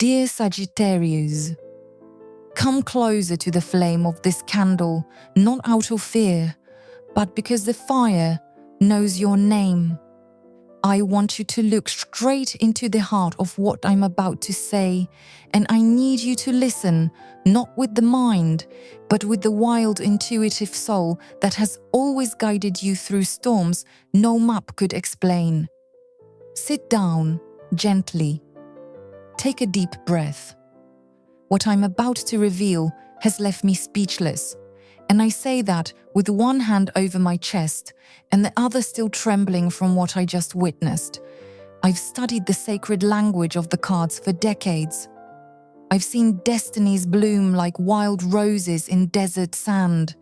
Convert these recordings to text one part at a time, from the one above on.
Dear Sagittarius, come closer to the flame of this candle, not out of fear, but because the fire knows your name. I want you to look straight into the heart of what I'm about to say, and I need you to listen, not with the mind, but with the wild, intuitive soul that has always guided you through storms no map could explain. Sit down, gently. Take a deep breath. What I'm about to reveal has left me speechless, and I say that with one hand over my chest and the other still trembling from what I just witnessed. I've studied the sacred language of the cards for decades. I've seen destinies bloom like wild roses in desert sand,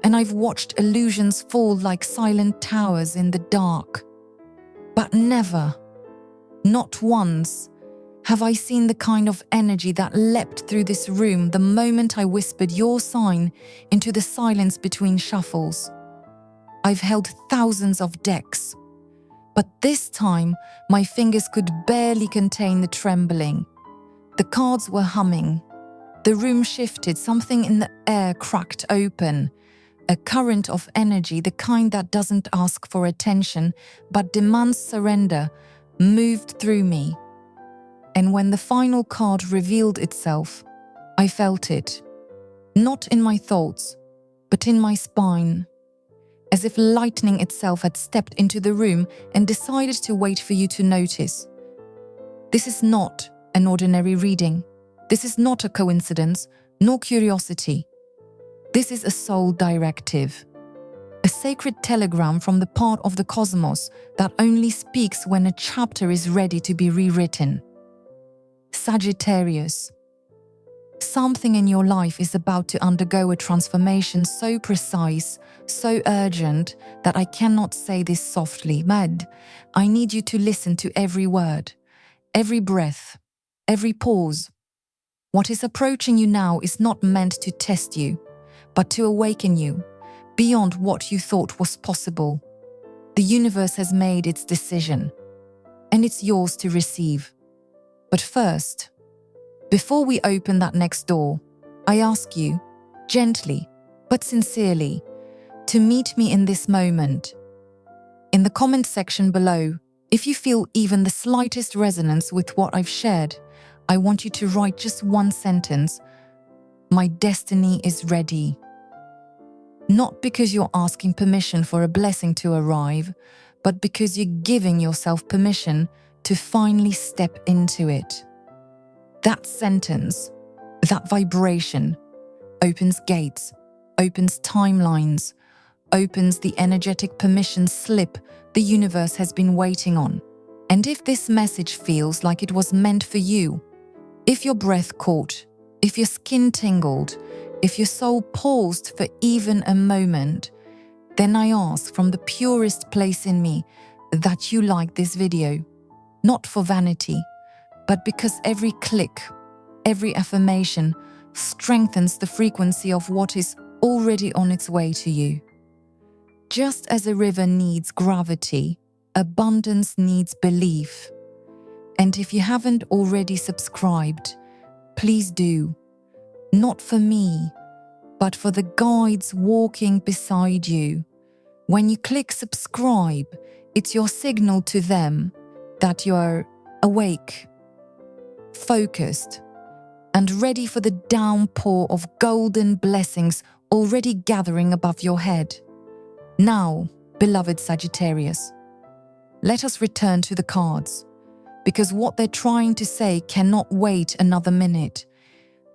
and I've watched illusions fall like silent towers in the dark. But never, not once, have I seen the kind of energy that leapt through this room the moment I whispered your sign into the silence between shuffles. I've held thousands of decks, but this time my fingers could barely contain the trembling. The cards were humming. The room shifted, something in the air cracked open. A current of energy, the kind that doesn't ask for attention but demands surrender, moved through me. And when the final card revealed itself, I felt it, not in my thoughts, but in my spine, as if lightning itself had stepped into the room and decided to wait for you to notice. This is not an ordinary reading. This is not a coincidence, nor curiosity. This is a soul directive, a sacred telegram from the part of the cosmos that only speaks when a chapter is ready to be rewritten. Sagittarius, something in your life is about to undergo a transformation so precise, so urgent, that I cannot say this softly. I need you to listen to every word, every breath, every pause. What is approaching you now is not meant to test you, but to awaken you beyond what you thought was possible. The universe has made its decision, and it's yours to receive. But first, before we open that next door, I ask you, gently but sincerely, to meet me in this moment. In the comment section below, if you feel even the slightest resonance with what I've shared, I want you to write just one sentence: my destiny is ready. Not because you're asking permission for a blessing to arrive, but because you're giving yourself permission to finally step into it. That sentence, that vibration, opens gates, opens timelines, opens the energetic permission slip the universe has been waiting on. And if this message feels like it was meant for you, if your breath caught, if your skin tingled, if your soul paused for even a moment, then I ask from the purest place in me that you like this video. Not for vanity, but because every click, every affirmation strengthens the frequency of what is already on its way to you. Just as a river needs gravity, abundance needs belief. And if you haven't already subscribed, please do. Not for me, but for the guides walking beside you. When you click subscribe, it's your signal to them that you are awake, focused, and ready for the downpour of golden blessings already gathering above your head. Now, beloved Sagittarius, let us return to the cards, because what they're trying to say cannot wait another minute.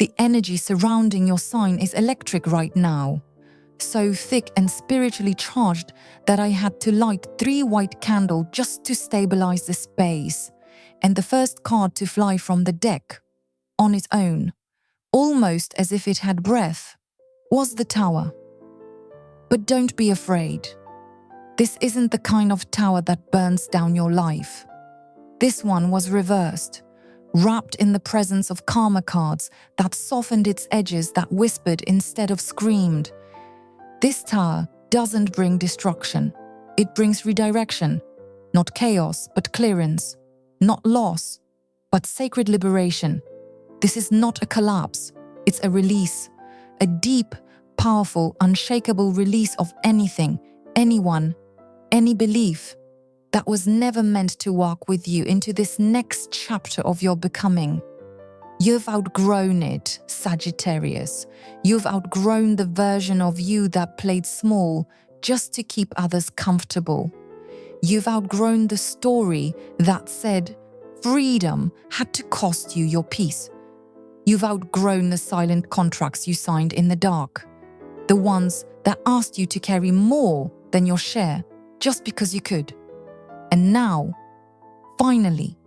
The energy surrounding your sign is electric right now, so thick and spiritually charged that I had to light 3 white candles just to stabilize the space, and the first card to fly from the deck, on its own, almost as if it had breath, was the Tower. But don't be afraid. This isn't the kind of tower that burns down your life. This one was reversed, wrapped in the presence of karma cards that softened its edges, that whispered instead of screamed. This tower doesn't bring destruction. It brings redirection. Not chaos, but clearance. Not loss, but sacred liberation. This is not a collapse, it's a release, a deep, powerful, unshakable release of anything, anyone, any belief that was never meant to walk with you into this next chapter of your becoming. You've outgrown it, Sagittarius. You've outgrown the version of you that played small just to keep others comfortable. You've outgrown the story that said freedom had to cost you your peace. You've outgrown the silent contracts you signed in the dark, the ones that asked you to carry more than your share just because you could. And now, finally,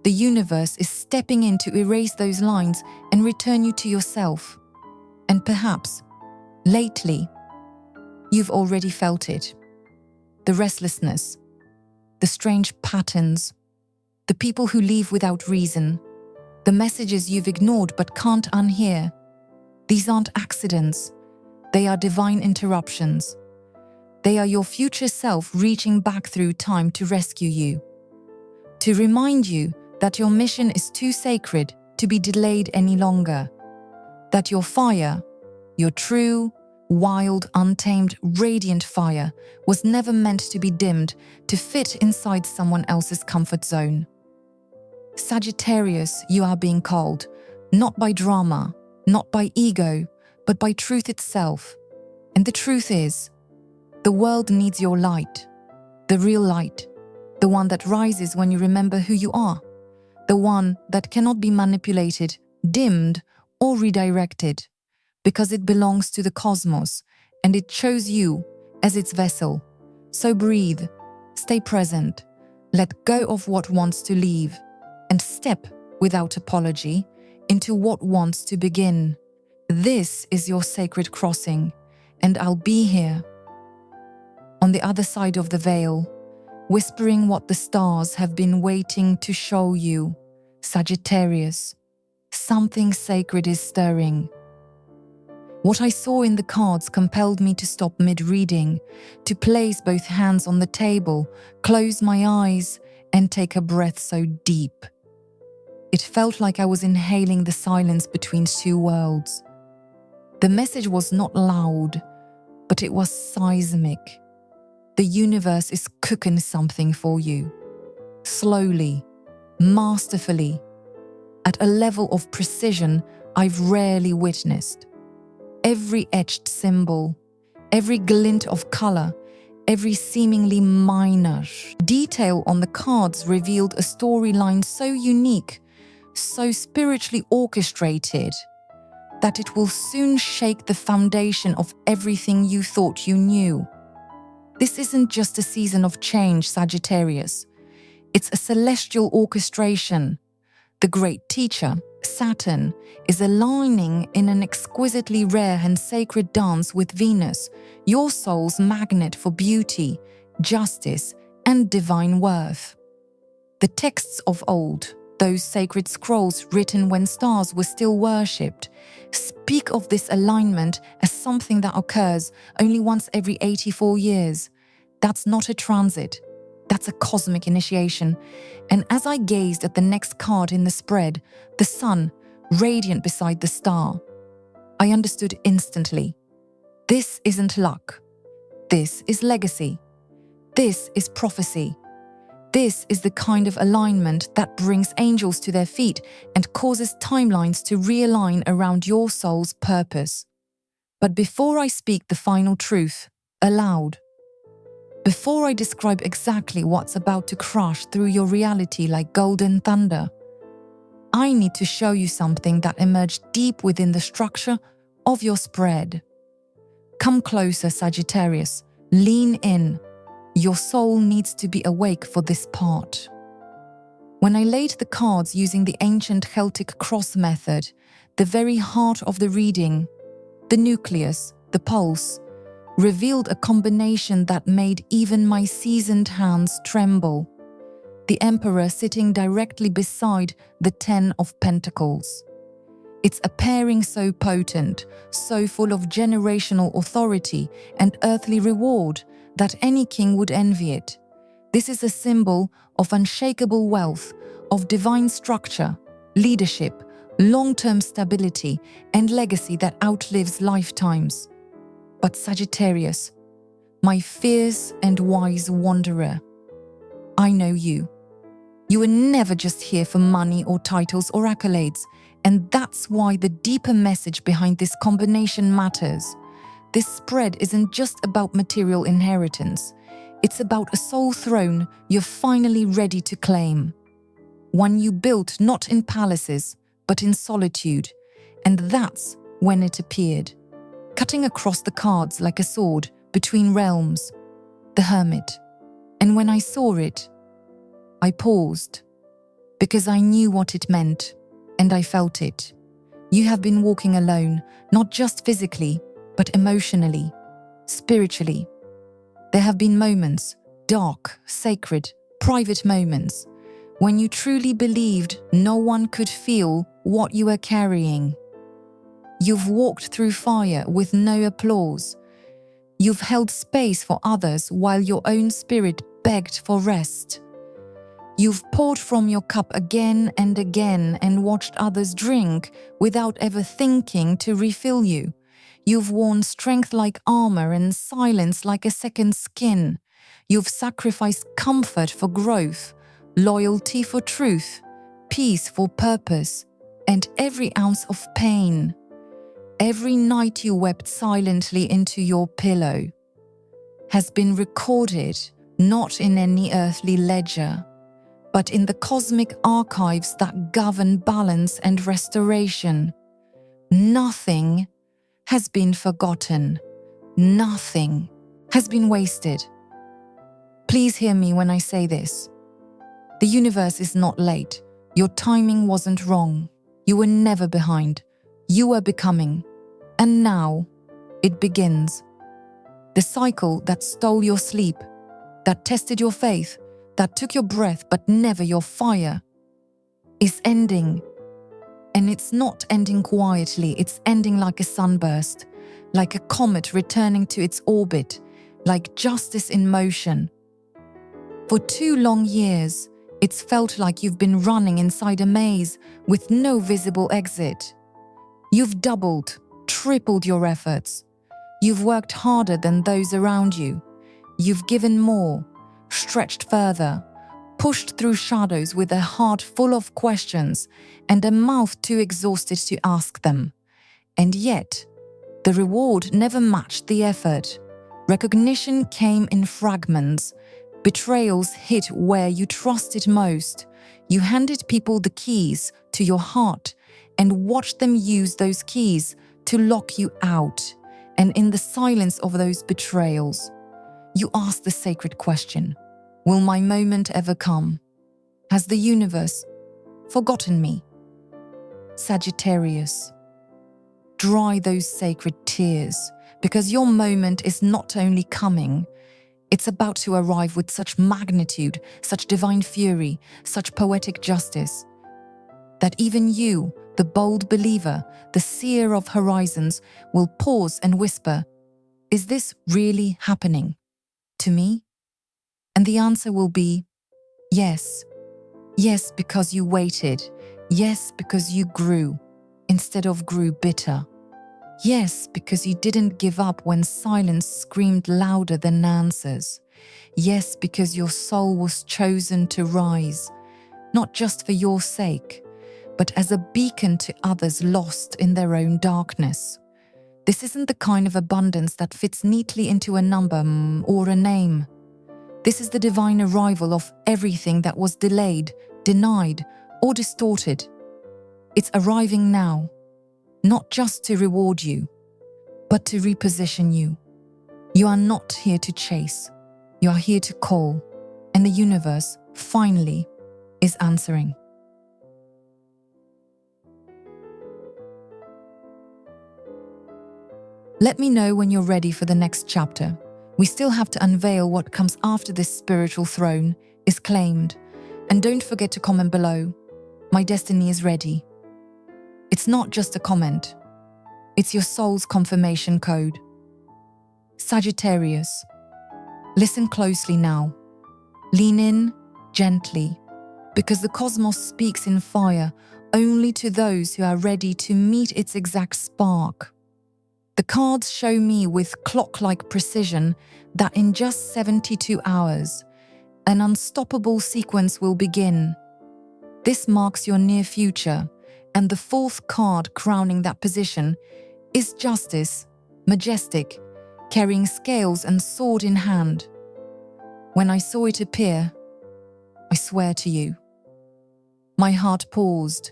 the universe is stepping in to erase those lines and return you to yourself. And perhaps, lately, you've already felt it. The restlessness, the strange patterns, the people who leave without reason, the messages you've ignored but can't unhear. These aren't accidents. They are divine interruptions. They are your future self reaching back through time to rescue you, to remind you that your mission is too sacred to be delayed any longer, that your fire, your true, wild, untamed, radiant fire was never meant to be dimmed to fit inside someone else's comfort zone. Sagittarius, you are being called, not by drama, not by ego, but by truth itself. And the truth is, the world needs your light, the real light, the one that rises when you remember who you are, the one that cannot be manipulated, dimmed, or redirected, because it belongs to the cosmos and it chose you as its vessel. So breathe, stay present, let go of what wants to leave, and step without apology into what wants to begin. This is your sacred crossing, and I'll be here, on the other side of the veil, whispering what the stars have been waiting to show you. Sagittarius, something sacred is stirring. What I saw in the cards compelled me to stop mid-reading, to place both hands on the table, close my eyes, and take a breath so deep. It felt like I was inhaling the silence between two worlds. The message was not loud, but it was seismic. The universe is cooking something for you. Slowly, masterfully, at a level of precision I've rarely witnessed. Every etched symbol, every glint of color, every seemingly minor detail on the cards revealed a storyline so unique, so spiritually orchestrated, that it will soon shake the foundation of everything you thought you knew. This isn't just a season of change, Sagittarius. It's a celestial orchestration. The great teacher, Saturn, is aligning in an exquisitely rare and sacred dance with Venus, your soul's magnet for beauty, justice, and divine worth. The texts of old, those sacred scrolls written when stars were still worshipped, speak of this alignment as something that occurs only once every 84 years. That's not a transit. That's a cosmic initiation. And as I gazed at the next card in the spread, the sun, radiant beside the star, I understood instantly. This isn't luck. This is legacy. This is prophecy. This is the kind of alignment that brings angels to their feet and causes timelines to realign around your soul's purpose. But before I speak the final truth aloud, before I describe exactly what's about to crash through your reality like golden thunder, I need to show you something that emerged deep within the structure of your spread. Come closer, Sagittarius. Lean in. Your soul needs to be awake for this part. When I laid the cards using the ancient Celtic cross method, the very heart of the reading, the nucleus, the pulse, revealed a combination that made even my seasoned hands tremble. The Emperor sitting directly beside the 10 of Pentacles. It's a pairing so potent, so full of generational authority and earthly reward that any king would envy it. This is a symbol of unshakable wealth, of divine structure, leadership, long-term stability, and legacy that outlives lifetimes. But Sagittarius, my fierce and wise wanderer, I know you. You were never just here for money or titles or accolades, and that's why the deeper message behind this combination matters. This spread isn't just about material inheritance. It's about a soul throne you're finally ready to claim. One you built not in palaces, but in solitude. And that's when it appeared, cutting across the cards like a sword between realms, the Hermit. And when I saw it, I paused, because I knew what it meant, and I felt it. You have been walking alone, not just physically, but emotionally, spiritually. There have been moments, dark, sacred, private moments, when you truly believed no one could feel what you were carrying. You've walked through fire with no applause. You've held space for others while your own spirit begged for rest. You've poured from your cup again and again and watched others drink without ever thinking to refill you. You've worn strength like armor and silence like a second skin. You've sacrificed comfort for growth, loyalty for truth, peace for purpose, and every ounce of pain. Every night you wept silently into your pillow has been recorded not in any earthly ledger, but in the cosmic archives that govern balance and restoration. Nothing has been forgotten. Nothing has been wasted. Please hear me when I say this. The universe is not late. Your timing wasn't wrong. You were never behind. You were becoming. And now, it begins. The cycle that stole your sleep, that tested your faith, that took your breath but never your fire, is ending. And it's not ending quietly, it's ending like a sunburst, like a comet returning to its orbit, like justice in motion. For 2 long years, it's felt like you've been running inside a maze with no visible exit. You've doubled, tripled your efforts. You've worked harder than those around you. You've given more, stretched further, pushed through shadows with a heart full of questions and a mouth too exhausted to ask them. And yet, the reward never matched the effort. Recognition came in fragments. Betrayals hit where you trusted most. You handed people the keys to your heart and watched them use those keys to lock you out. And in the silence of those betrayals, you asked the sacred question, will my moment ever come? Has the universe forgotten me? Sagittarius, dry those sacred tears, because your moment is not only coming, it's about to arrive with such magnitude, such divine fury, such poetic justice, that even you, the bold believer, the seer of horizons, will pause and whisper, is this really happening to me? And the answer will be, yes. Yes, because you waited. Yes, because you grew, instead of grew bitter. Yes, because you didn't give up when silence screamed louder than answers. Yes, because your soul was chosen to rise, not just for your sake, but as a beacon to others lost in their own darkness. This isn't the kind of abundance that fits neatly into a number or a name. This is the divine arrival of everything that was delayed, denied, or distorted. It's arriving now, not just to reward you, but to reposition you. You are not here to chase, you are here to call, and the universe, finally, is answering. Let me know when you're ready for the next chapter. We still have to unveil what comes after this spiritual throne is claimed. And don't forget to comment below. My destiny is ready. It's not just a comment. It's your soul's confirmation code. Sagittarius, listen closely now. Lean in gently, because the cosmos speaks in fire only to those who are ready to meet its exact spark. The cards show me with clock-like precision that in just 72 hours, an unstoppable sequence will begin. This marks your near future, and the fourth card crowning that position is Justice, majestic, carrying scales and sword in hand. When I saw it appear, I swear to you, my heart paused,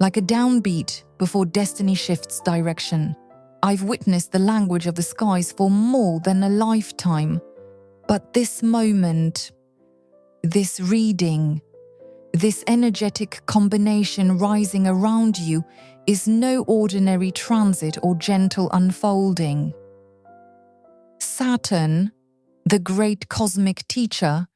like a downbeat before destiny shifts direction. I've witnessed the language of the skies for more than a lifetime, but this moment, this reading, this energetic combination rising around you is no ordinary transit or gentle unfolding. Saturn, the great cosmic teacher,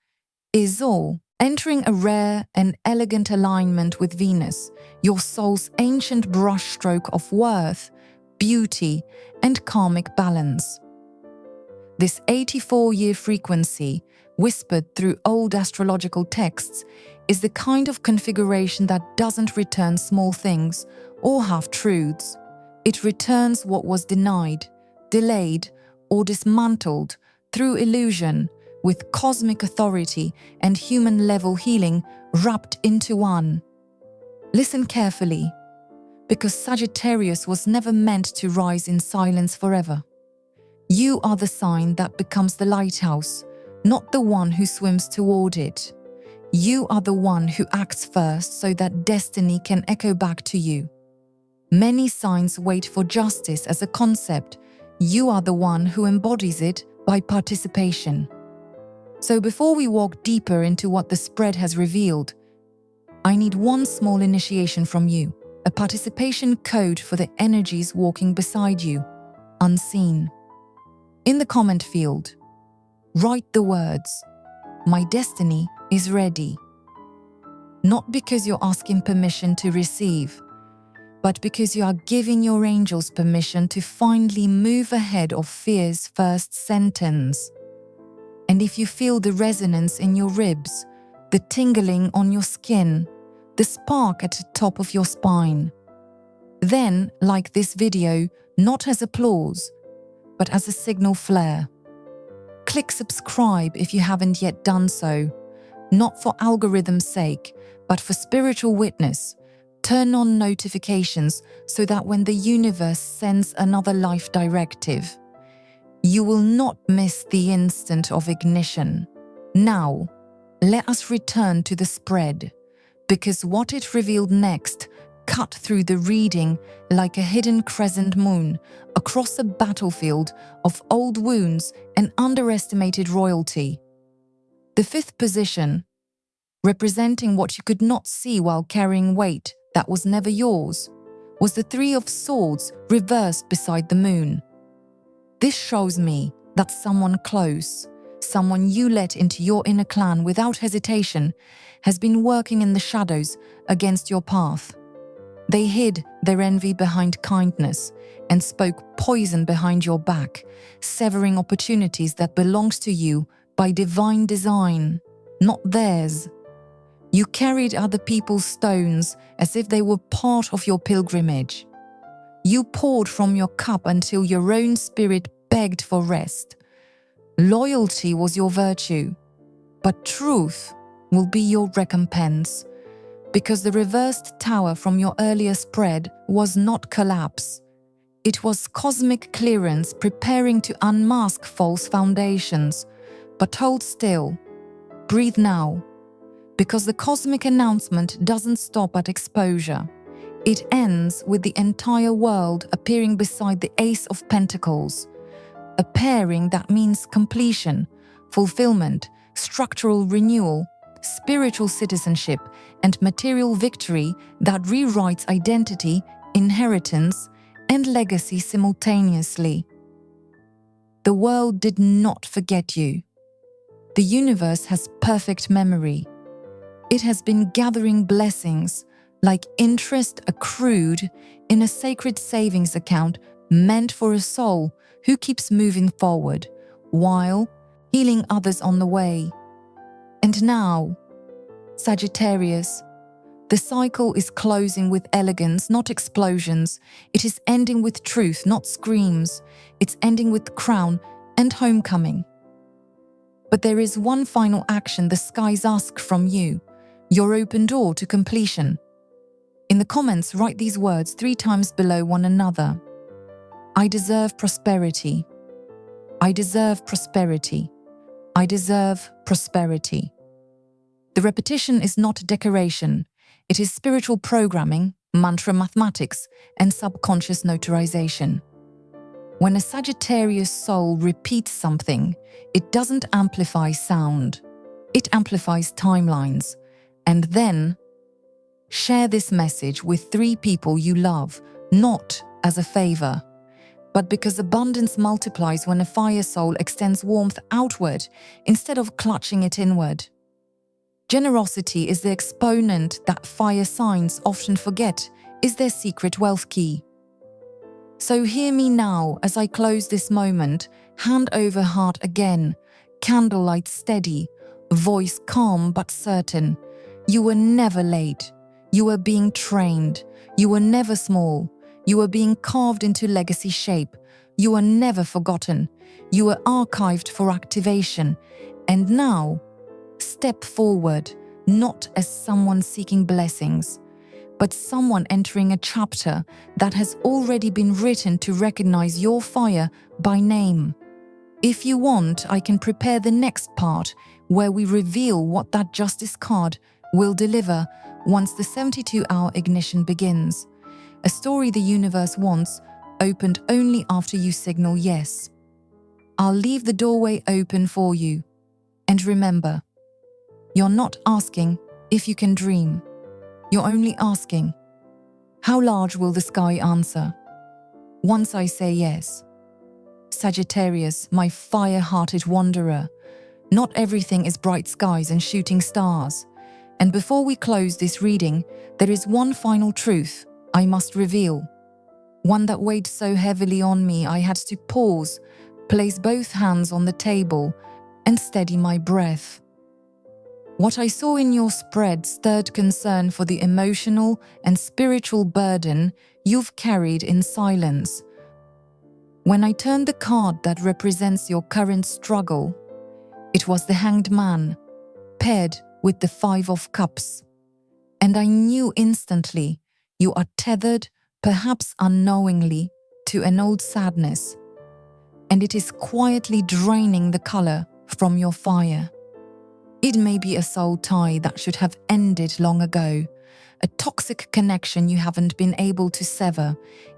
is all, entering a rare and elegant alignment with Venus, your soul's ancient brushstroke of worth, beauty, and karmic balance. This 84-year frequency, whispered through old astrological texts, is the kind of configuration that doesn't return small things or half-truths. It returns what was denied, delayed, or dismantled through illusion, with cosmic authority and human-level healing wrapped into one. Listen carefully, because Sagittarius was never meant to rise in silence forever. You are the sign that becomes the lighthouse, not the one who swims toward it. You are the one who acts first so that destiny can echo back to you. Many signs wait for justice as a concept. You are the one who embodies it by participation. So before we walk deeper into what the spread has revealed, I need one small initiation from you, a participation code for the energies walking beside you, unseen. In the comment field, write the words, "My destiny is ready." Not because you're asking permission to receive, but because you are giving your angels permission to finally move ahead of fear's first sentence. And if you feel the resonance in your ribs, the tingling on your skin, the spark at the top of your spine, then like this video, not as applause, but as a signal flare. Click subscribe if you haven't yet done so, not for algorithm's sake, but for spiritual witness. Turn on notifications so that when the universe sends another life directive, you will not miss the instant of ignition. Now, let us return to the spread, because what it revealed next cut through the reading like a hidden crescent moon across a battlefield of old wounds and underestimated royalty. The fifth position, representing what you could not see while carrying weight that was never yours, was the Three of Swords reversed beside the moon. This shows me that someone close, someone you let into your inner clan without hesitation, has been working in the shadows against your path. They hid their envy behind kindness and spoke poison behind your back, severing opportunities that belonged to you by divine design, not theirs. You carried other people's stones as if they were part of your pilgrimage. You poured from your cup until your own spirit begged for rest. Loyalty was your virtue, but truth will be your recompense, because the reversed tower from your earlier spread was not collapse. It was cosmic clearance preparing to unmask false foundations. But hold still, breathe now, because the cosmic announcement doesn't stop at exposure. It ends with the entire world appearing beside the Ace of Pentacles, a pairing that means completion, fulfillment, structural renewal, spiritual citizenship, and material victory that rewrites identity, inheritance, and legacy simultaneously. The world did not forget you. The universe has perfect memory. It has been gathering blessings like interest accrued in a sacred savings account meant for a soul who keeps moving forward while healing others on the way. And now, Sagittarius, The cycle is closing with elegance, not explosions. It is ending with truth, not screams. It's ending with crown and homecoming. But there is one final action the skies ask from you, your open door to completion. In the comments, write these words 3 times below one another. I deserve prosperity. I deserve prosperity. I deserve prosperity. The repetition is not decoration. It is spiritual programming, mantra mathematics, and subconscious notarization. When a Sagittarius soul repeats something, it doesn't amplify sound. It amplifies timelines. And then, share this message with 3 people you love, not as a favor, but because abundance multiplies when a fire soul extends warmth outward instead of clutching it inward. Generosity is the exponent that fire signs often forget is their secret wealth key. So hear me now as I close this moment, hand over heart again, candlelight steady, voice calm but certain. You were never late. You were being trained. You were never small. You were being carved into legacy shape. You were never forgotten. You were archived for activation. And now, step forward, not as someone seeking blessings, but someone entering a chapter that has already been written to recognize your fire by name. If you want, I can prepare the next part where we reveal what that justice card will deliver once the 72-hour ignition begins. A story the universe wants, opened only after you signal yes. I'll leave the doorway open for you. And remember, you're not asking if you can dream. You're only asking, how large will the sky answer? Once I say yes. Sagittarius, my fire-hearted wanderer, not everything is bright skies and shooting stars. And before we close this reading, there is one final truth I must reveal. One that weighed so heavily on me I had to pause, place both hands on the table, and steady my breath. What I saw in your spread stirred concern for the emotional and spiritual burden you've carried in silence. When I turned the card that represents your current struggle, it was the Hanged Man, paired with the 5 of Cups. And I knew instantly you are tethered, perhaps unknowingly, to an old sadness. And it is quietly draining the color from your fire. It may be a soul tie that should have ended long ago, a toxic connection you haven't been able to sever,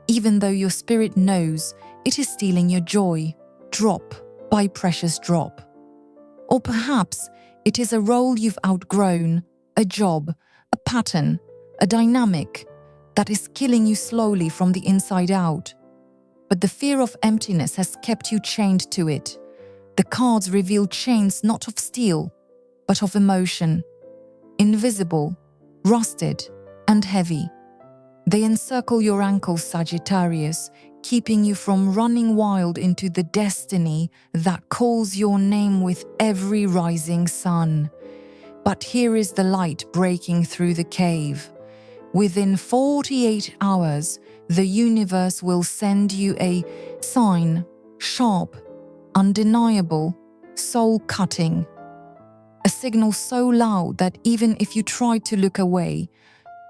even though your spirit knows it is stealing your joy, drop by precious drop. Or perhaps it is a role you've outgrown, a job, a pattern, a dynamic that is killing you slowly from the inside out. But the fear of emptiness has kept you chained to it. The cards reveal chains not of steel, but of emotion, invisible, rusted, and heavy. They encircle your ankles, Sagittarius, keeping you from running wild into the destiny that calls your name with every rising sun. But here is the light breaking through the cave. Within 48 hours, the universe will send you a sign, sharp, undeniable, soul-cutting. A signal so loud that even if you tried to look away,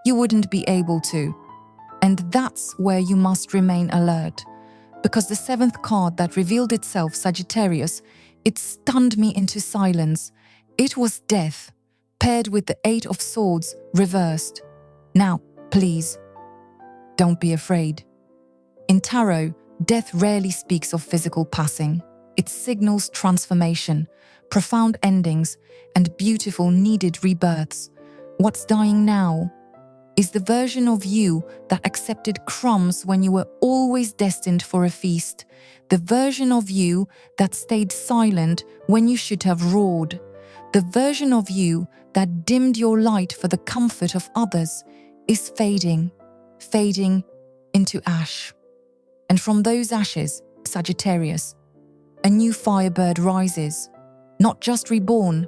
you wouldn't be able to. And that's where you must remain alert. Because the 7th card that revealed itself, Sagittarius, it stunned me into silence. It was death, paired with the 8 of Swords, reversed. Now, please, don't be afraid. In tarot, death rarely speaks of physical passing. It signals transformation, profound endings, and beautiful needed rebirths. What's dying now is the version of you that accepted crumbs when you were always destined for a feast, the version of you that stayed silent when you should have roared, the version of you that dimmed your light for the comfort of others is fading, fading into ash. And from those ashes, Sagittarius, a new firebird rises, not just reborn,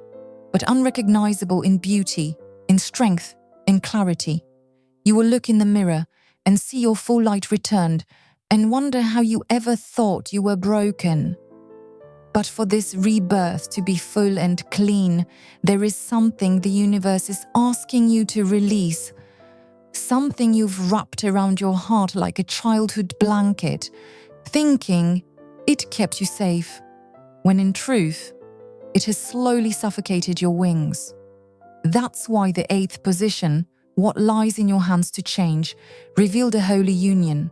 but unrecognizable in beauty, in strength, in clarity. You will look in the mirror and see your full light returned and wonder how you ever thought you were broken. But for this rebirth to be full and clean, there is something the universe is asking you to release, something you've wrapped around your heart like a childhood blanket, thinking it kept you safe, when in truth, it has slowly suffocated your wings. That's why the 8th position, what lies in your hands to change, revealed a holy union,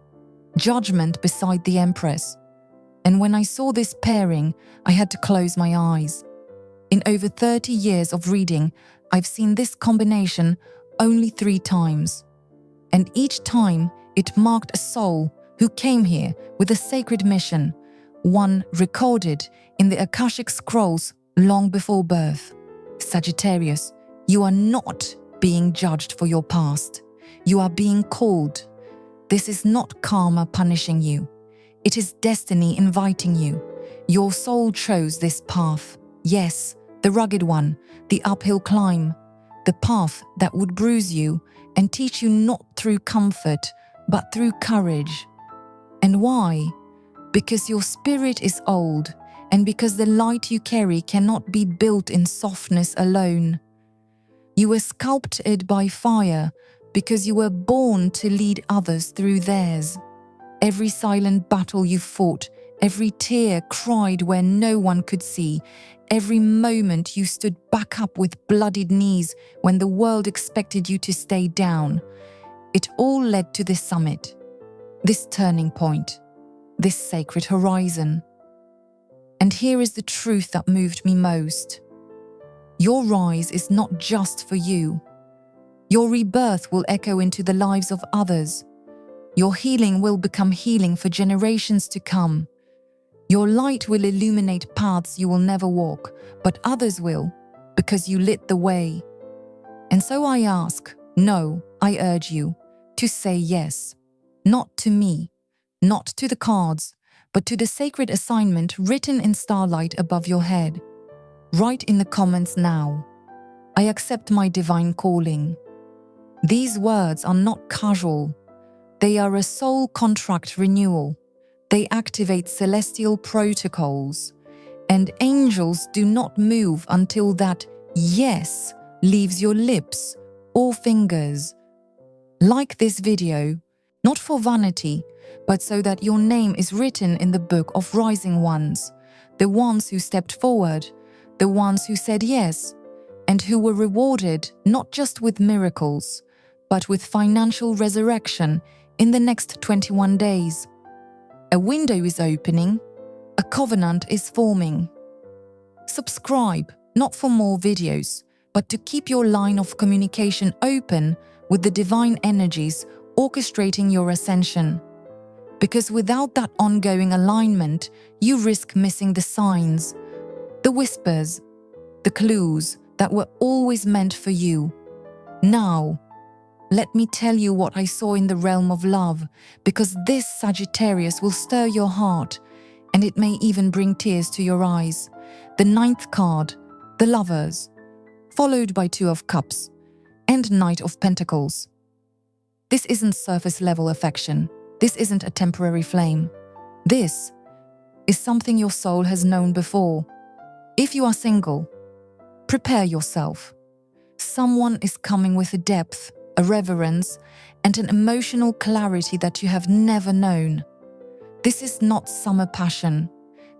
judgment beside the Empress. And when I saw this pairing, I had to close my eyes. In over 30 years of reading, I've seen this combination only 3 times. And each time, it marked a soul who came here with a sacred mission, one recorded in the Akashic scrolls long before birth. Sagittarius, you are not being judged for your past. You are being called. This is not karma punishing you. It is destiny inviting you. Your soul chose this path. Yes, the rugged one, the uphill climb, the path that would bruise you and teach you not through comfort, but through courage. And why? Because your spirit is old, and because the light you carry cannot be built in softness alone. You were sculpted by fire because you were born to lead others through theirs. Every silent battle you fought, every tear cried where no one could see, every moment you stood back up with bloodied knees when the world expected you to stay down, it all led to this summit, this turning point, this sacred horizon. And here is the truth that moved me most. Your rise is not just for you. Your rebirth will echo into the lives of others. Your healing will become healing for generations to come. Your light will illuminate paths you will never walk, but others will, because you lit the way. And so I ask, no, I urge you, to say yes. Not to me, not to the cards, but to the sacred assignment written in starlight above your head. Write in the comments now, I accept my divine calling. These words are not casual. They are a soul contract renewal. They activate celestial protocols. And angels do not move until that yes leaves your lips or fingers. Like this video, not for vanity, but so that your name is written in the book of rising ones, the ones who stepped forward, the ones who said yes, and who were rewarded not just with miracles, but with financial resurrection in the next 21 days. A window is opening, a covenant is forming. Subscribe, not for more videos, but to keep your line of communication open with the divine energies orchestrating your ascension. Because without that ongoing alignment, you risk missing the signs, the whispers, the clues that were always meant for you. Now, let me tell you what I saw in the realm of love, because this Sagittarius will stir your heart, and it may even bring tears to your eyes. The 9th card, the Lovers, followed by 2 of Cups, and Knight of Pentacles. This isn't surface-level affection. This isn't a temporary flame. This is something your soul has known before. If you are single, prepare yourself. Someone is coming with a depth, a reverence, and an emotional clarity that you have never known. This is not summer passion.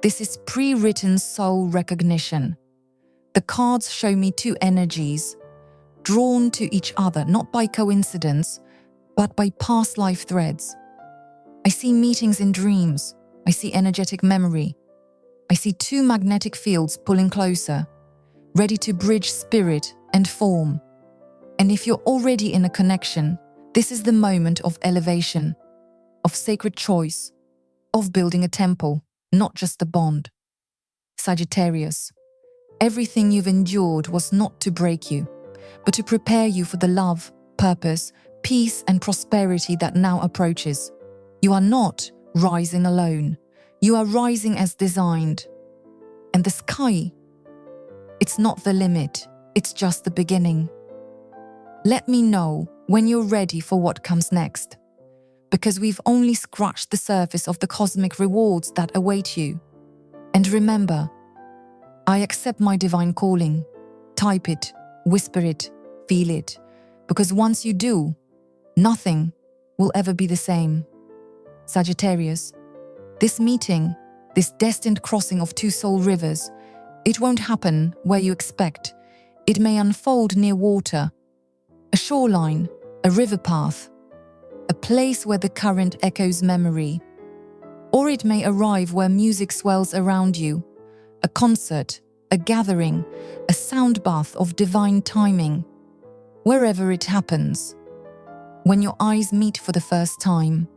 This is pre-written soul recognition. The cards show me 2 energies, drawn to each other not by coincidence, but by past life threads. I see meetings in dreams. I see energetic memory. I see 2 magnetic fields pulling closer, ready to bridge spirit and form. And if you're already in a connection, this is the moment of elevation, of sacred choice, of building a temple, not just a bond. Sagittarius, everything you've endured was not to break you, but to prepare you for the love, purpose, peace, and prosperity that now approaches. You are not rising alone. You are rising as designed. And the sky, it's not the limit, it's just the beginning. Let me know when you're ready for what comes next, because we've only scratched the surface of the cosmic rewards that await you. And remember, I accept my divine calling. Type it, whisper it, feel it, because once you do, nothing will ever be the same. Sagittarius, this meeting, this destined crossing of two soul rivers, it won't happen where you expect. It may unfold near water, a shoreline, a river path, a place where the current echoes memory. Or it may arrive where music swells around you, a concert, a gathering, a sound bath of divine timing. Wherever it happens, when your eyes meet for the first time,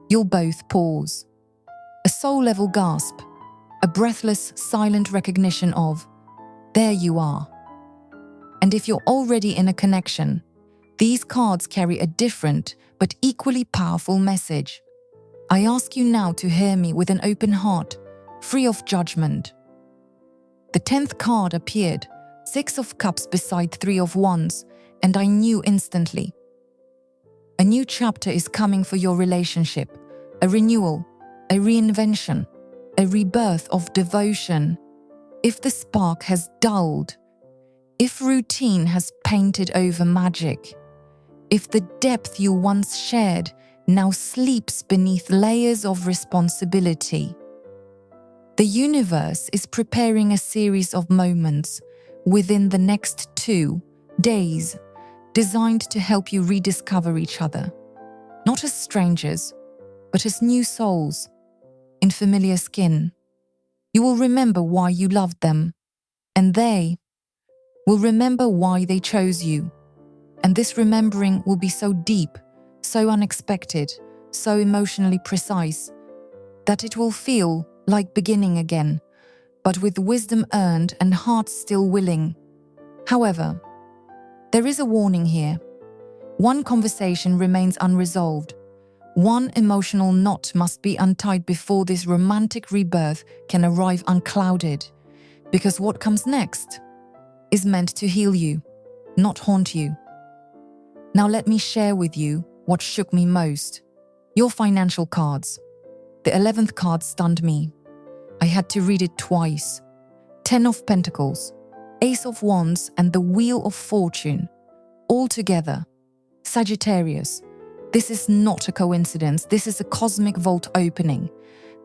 you'll both pause. A soul-level gasp, a breathless, silent recognition of, there you are. And if you're already in a connection, these cards carry a different but equally powerful message. I ask you now to hear me with an open heart, free of judgment. The 10th card appeared, 6 of Cups beside 3 of Wands, and I knew instantly. A new chapter is coming for your relationship, a renewal, a reinvention, a rebirth of devotion. If the spark has dulled, if routine has painted over magic, if the depth you once shared now sleeps beneath layers of responsibility, the universe is preparing a series of moments within the next 2 days designed to help you rediscover each other, not as strangers, but as new souls in familiar skin. You will remember why you loved them, and they will remember why they chose you. And this remembering will be so deep, so unexpected, so emotionally precise, that it will feel like beginning again, but with wisdom earned and heart still willing. However, there is a warning here. One conversation remains unresolved. One emotional knot must be untied before this romantic rebirth can arrive unclouded, because what comes next is meant to heal you, not haunt you. Now let me share with you what shook me most. Your financial cards. The 11th card stunned me. I had to read it twice. 10 of Pentacles, Ace of Wands, and the Wheel of Fortune. All together. Sagittarius, this is not a coincidence. This is a cosmic vault opening.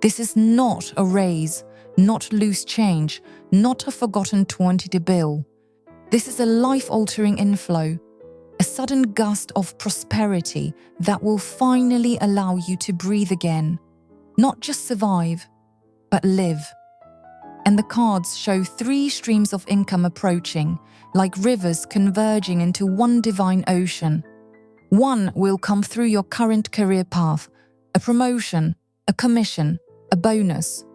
This is not a raise, not loose change, not a forgotten 20 bill. This is a life-altering inflow, a sudden gust of prosperity that will finally allow you to breathe again. Not just survive, but live. And the cards show 3 streams of income approaching, like rivers converging into one divine ocean. One will come through your current career path, a promotion, a commission, a bonus.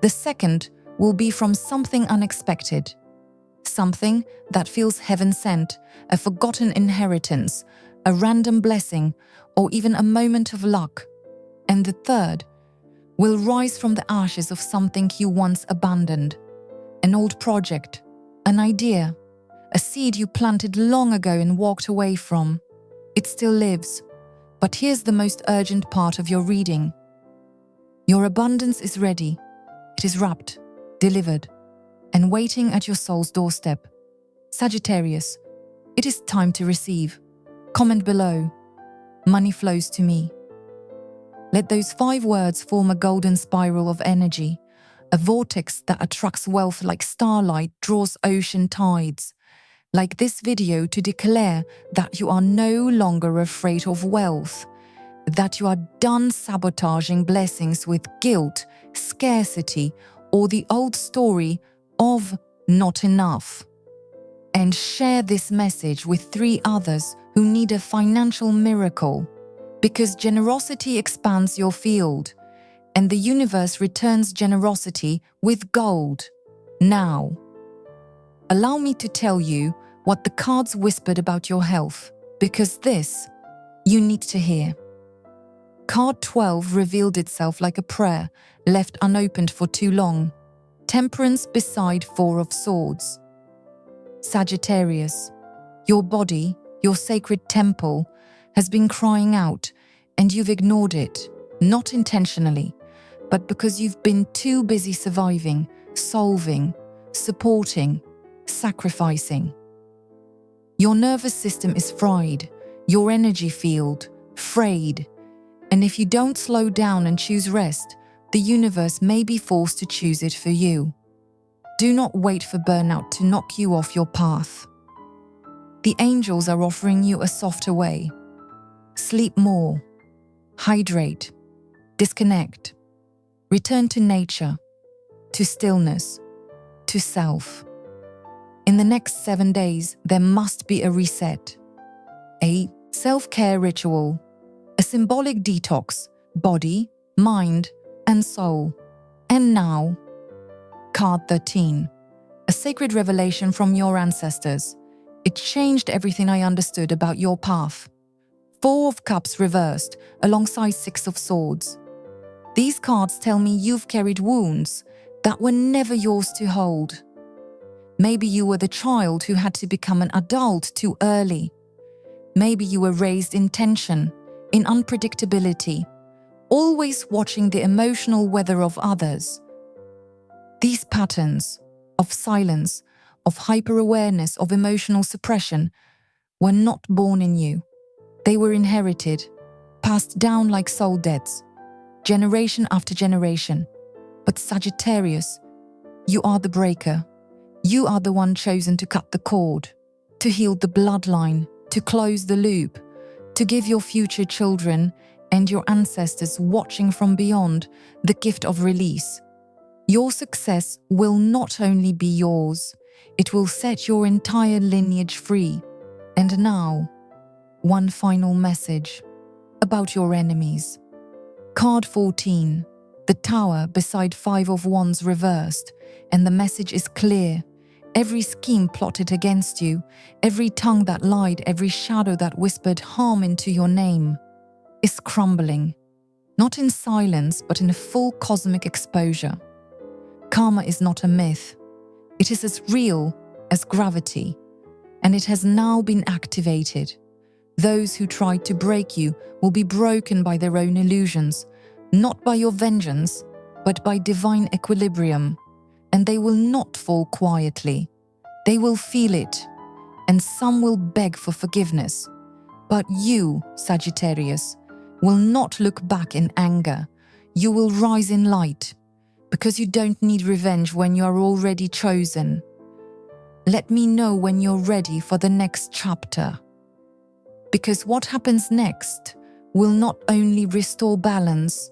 The second will be from something unexpected. Something that feels heaven-sent, a forgotten inheritance, a random blessing, or even a moment of luck. And the third will rise from the ashes of something you once abandoned. An old project, an idea, a seed you planted long ago and walked away from. It still lives, but here's the most urgent part of your reading. Your abundance is ready. It is wrapped, delivered, and waiting at your soul's doorstep. Sagittarius, it is time to receive. Comment below. Money flows to me. Let those 5 words form a golden spiral of energy, a vortex that attracts wealth like starlight draws ocean tides. Like this video to declare that you are no longer afraid of wealth, that you are done sabotaging blessings with guilt, scarcity, or the old story of not enough. And share this message with 3 others who need a financial miracle, because generosity expands your field, and the universe returns generosity with gold. Now, allow me to tell you what the cards whispered about your health, because this you need to hear. Card 12 revealed itself like a prayer left unopened for too long. Temperance beside 4 of Swords. Sagittarius, your body, your sacred temple, has been crying out, and you've ignored it, not intentionally, but because you've been too busy surviving, solving, supporting, sacrificing. Your nervous system is fried, your energy field frayed, and if you don't slow down and choose rest, the universe may be forced to choose it for you. Do not wait for burnout to knock you off your path. The angels are offering you a softer way. Sleep more, hydrate, disconnect, return to nature, to stillness, to self. In the next 7 days, there must be a reset, a self-care ritual, a symbolic detox, body, mind, and soul. And now, Card 13, a sacred revelation from your ancestors. It changed everything I understood about your path. 4 of Cups reversed, alongside 6 of Swords. These cards tell me you've carried wounds that were never yours to hold. Maybe you were the child who had to become an adult too early. Maybe you were raised in tension, in unpredictability, always watching the emotional weather of others. These patterns of silence, of hyper-awareness, of emotional suppression were not born in you. They were inherited, passed down like soul debts, generation after generation. But Sagittarius, you are the breaker. You are the one chosen to cut the cord, to heal the bloodline, to close the loop, to give your future children and your ancestors watching from beyond the gift of release. Your success will not only be yours, it will set your entire lineage free. And now, one final message about your enemies. Card 14, the Tower beside 5 of Wands reversed, and the message is clear. Every scheme plotted against you, every tongue that lied, every shadow that whispered harm into your name, is crumbling. Not in silence, but in a full cosmic exposure. Karma is not a myth. It is as real as gravity, and it has now been activated. Those who tried to break you will be broken by their own illusions, not by your vengeance, but by divine equilibrium. And they will not fall quietly. They will feel it, and some will beg for forgiveness. But you, Sagittarius, will not look back in anger. You will rise in light, because you don't need revenge when you are already chosen. Let me know when you're ready for the next chapter. Because what happens next will not only restore balance,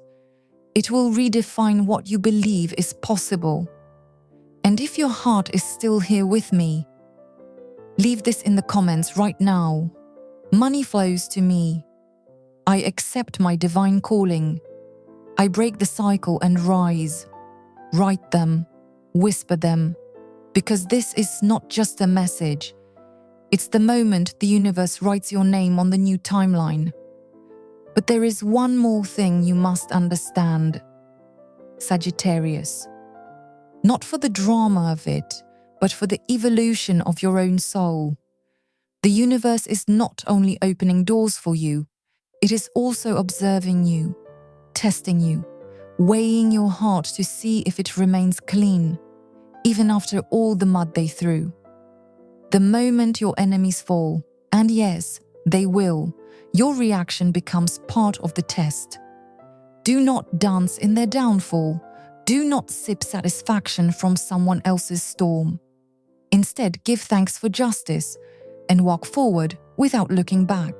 it will redefine what you believe is possible. And if your heart is still here with me, leave this in the comments right now. Money flows to me. I accept my divine calling. I break the cycle and rise. Write them, whisper them, because this is not just a message. It's the moment the universe writes your name on the new timeline. But there is one more thing you must understand, Sagittarius. Not for the drama of it, but for the evolution of your own soul. The universe is not only opening doors for you, it is also observing you, testing you, weighing your heart to see if it remains clean, even after all the mud they threw. The moment your enemies fall, and yes, they will, your reaction becomes part of the test. Do not dance in their downfall. Do not sip satisfaction from someone else's storm. Instead, give thanks for justice and walk forward without looking back.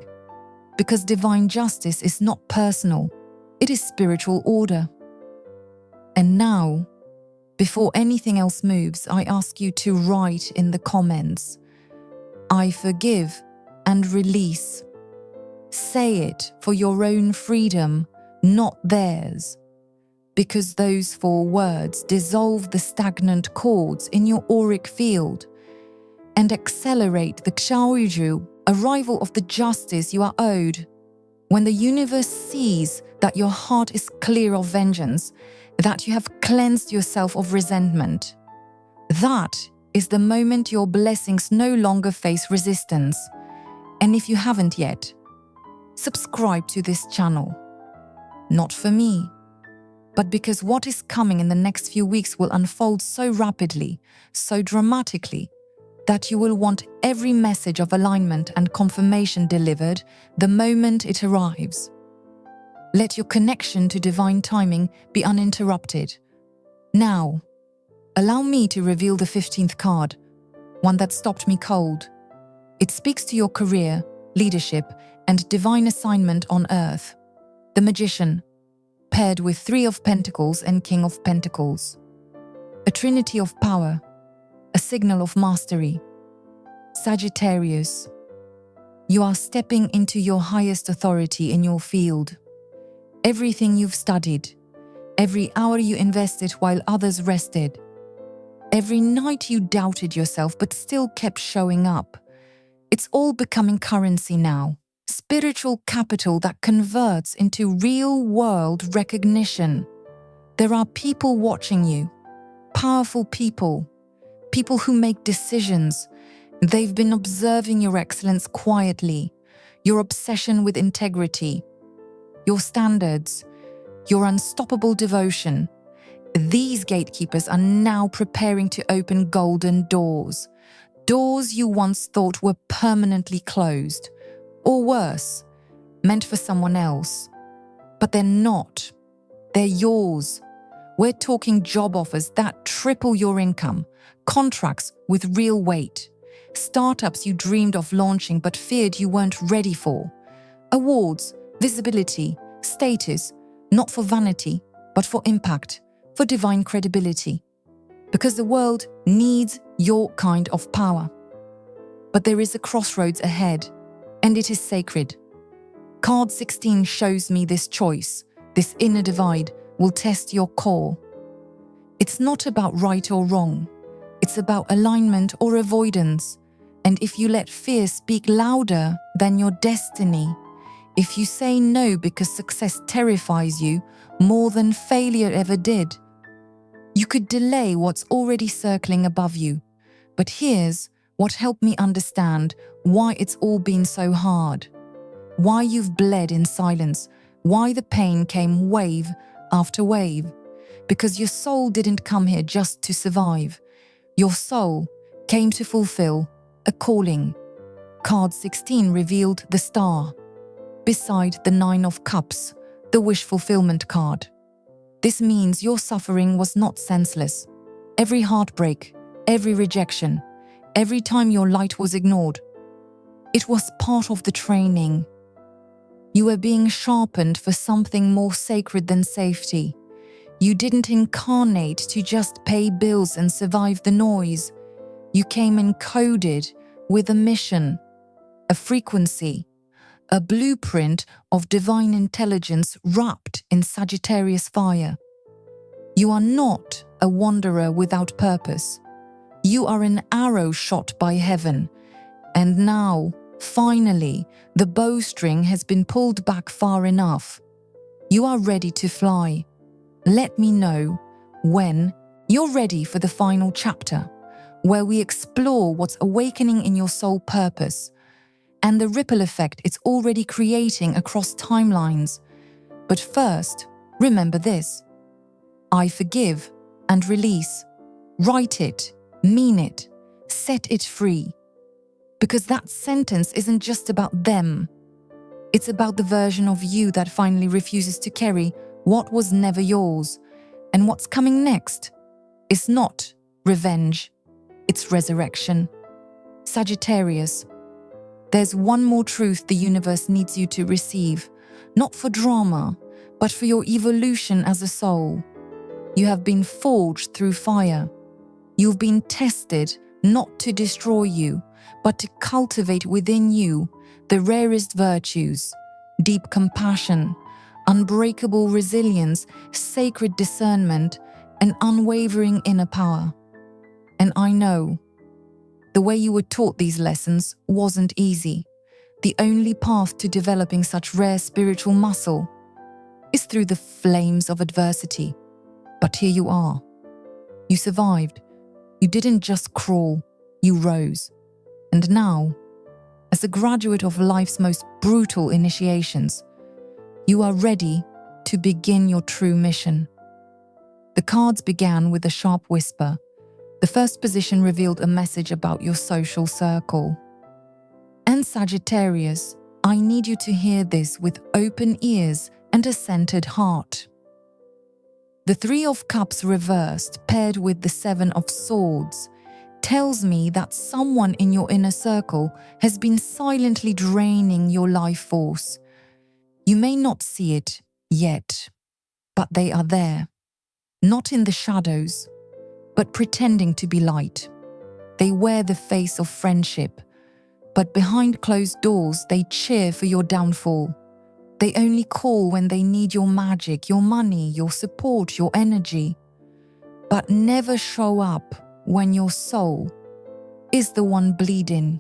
Because divine justice is not personal, it is spiritual order. And now, before anything else moves, I ask you to write in the comments, I forgive and release. Say it for your own freedom, not theirs. Because those 4 words dissolve the stagnant chords in your auric field and accelerate the Xiaoyu, arrival of the justice you are owed. When the universe sees that your heart is clear of vengeance, that you have cleansed yourself of resentment, that is the moment your blessings no longer face resistance. And if you haven't yet, subscribe to this channel. Not for me, but because what is coming in the next few weeks will unfold so rapidly, so dramatically, that you will want every message of alignment and confirmation delivered the moment it arrives. Let your connection to divine timing be uninterrupted. Now, allow me to reveal the 15th card, one that stopped me cold. It speaks to your career, leadership, and divine assignment on earth. The Magician, paired with 3 of Pentacles and King of Pentacles. A trinity of power, a signal of mastery. Sagittarius, you are stepping into your highest authority in your field. Everything you've studied, every hour you invested while others rested, every night you doubted yourself but still kept showing up, it's all becoming currency now. Spiritual capital that converts into real-world recognition. There are people watching you, powerful people, people who make decisions. They've been observing your excellence quietly, your obsession with integrity, your standards, your unstoppable devotion. These gatekeepers are now preparing to open golden doors, doors you once thought were permanently closed, or worse, meant for someone else. But they're not. They're yours. We're talking job offers that triple your income, contracts with real weight, startups you dreamed of launching but feared you weren't ready for, awards, visibility, status, not for vanity, but for impact, for divine credibility. Because the world needs your kind of power. But there is a crossroads ahead, and it is sacred. Card 16 shows me this choice, this inner divide, will test your core. It's not about right or wrong. It's about alignment or avoidance. And if you let fear speak louder than your destiny, if you say no because success terrifies you more than failure ever did, you could delay what's already circling above you. But here's what helped me understand why it's all been so hard, why you've bled in silence, why the pain came wave after wave. Because your soul didn't come here just to survive. Your soul came to fulfill a calling. Card 16 revealed the star, beside the 9 of Cups, the wish fulfillment card. This means your suffering was not senseless. Every heartbreak, every rejection, every time your light was ignored, it was part of the training. You were being sharpened for something more sacred than safety. You didn't incarnate to just pay bills and survive the noise. You came encoded with a mission, a frequency, a blueprint of divine intelligence wrapped in Sagittarius fire. You are not a wanderer without purpose. You are an arrow shot by heaven. And now, finally, the bowstring has been pulled back far enough. You are ready to fly. Let me know when you're ready for the final chapter, where we explore what's awakening in your soul purpose and the ripple effect it's already creating across timelines. But first, remember this. I forgive and release. Write it, mean it, set it free. Because that sentence isn't just about them. It's about the version of you that finally refuses to carry what was never yours. And what's coming next is not revenge, it's resurrection. Sagittarius, there's one more truth the universe needs you to receive, not for drama, but for your evolution as a soul. You have been forged through fire. You've been tested not to destroy you, but to cultivate within you the rarest virtues: deep compassion, unbreakable resilience, sacred discernment, and unwavering inner power. And I know, the way you were taught these lessons wasn't easy. The only path to developing such rare spiritual muscle is through the flames of adversity. But here you are. You survived. You didn't just crawl, you rose. And now, As a graduate of life's most brutal initiations, you are ready to begin your true mission. The cards began with a sharp whisper. The first position revealed a message about your social circle. And Sagittarius, I need you to hear this with open ears and a centered heart. The Three of Cups reversed, paired with the Seven of Swords, tells me that someone in your inner circle has been silently draining your life force. You may not see it yet, but they are there. Not in the shadows, but pretending to be light. They wear the face of friendship, but behind closed doors they cheer for your downfall. They only call when they need your magic, your money, your support, your energy, but never show up when your soul is the one bleeding.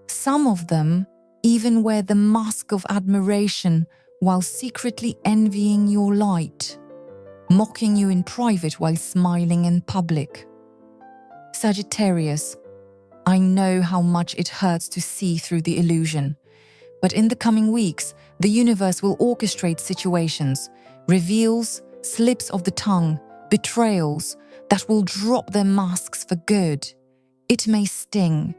Some of them even wear the mask of admiration while secretly envying your light, mocking you in private while smiling in public. Sagittarius, I know how much it hurts to see through the illusion, but in the coming weeks, the universe will orchestrate situations, reveals, slips of the tongue, betrayals that will drop their masks for good. It may sting,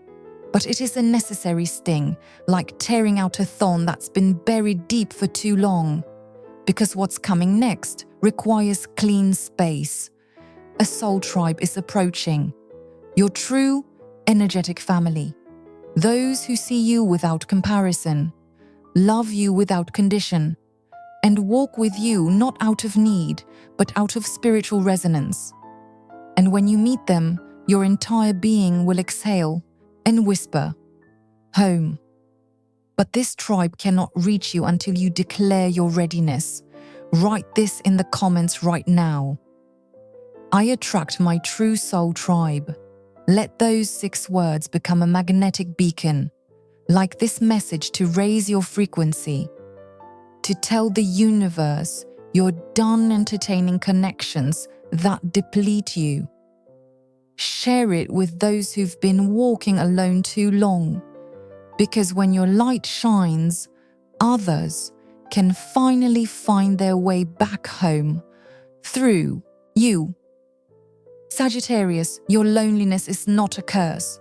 but it is a necessary sting, like tearing out a thorn that's been buried deep for too long. Because what's coming next requires clean space. A soul tribe is approaching. Your true, energetic family. Those who see you without comparison, love you without condition, and walk with you not out of need, but out of spiritual resonance. And when you meet them, your entire being will exhale and whisper, home. But this tribe cannot reach you until you declare your readiness. Write this in the comments right now. I attract my true soul tribe. Let those 6 words become a magnetic beacon, like this message to raise your frequency, to tell the universe you're done entertaining connections that deplete you. Share it with those who've been walking alone too long, because when your light shines, others can finally find their way back home through you. Sagittarius, your loneliness is not a curse.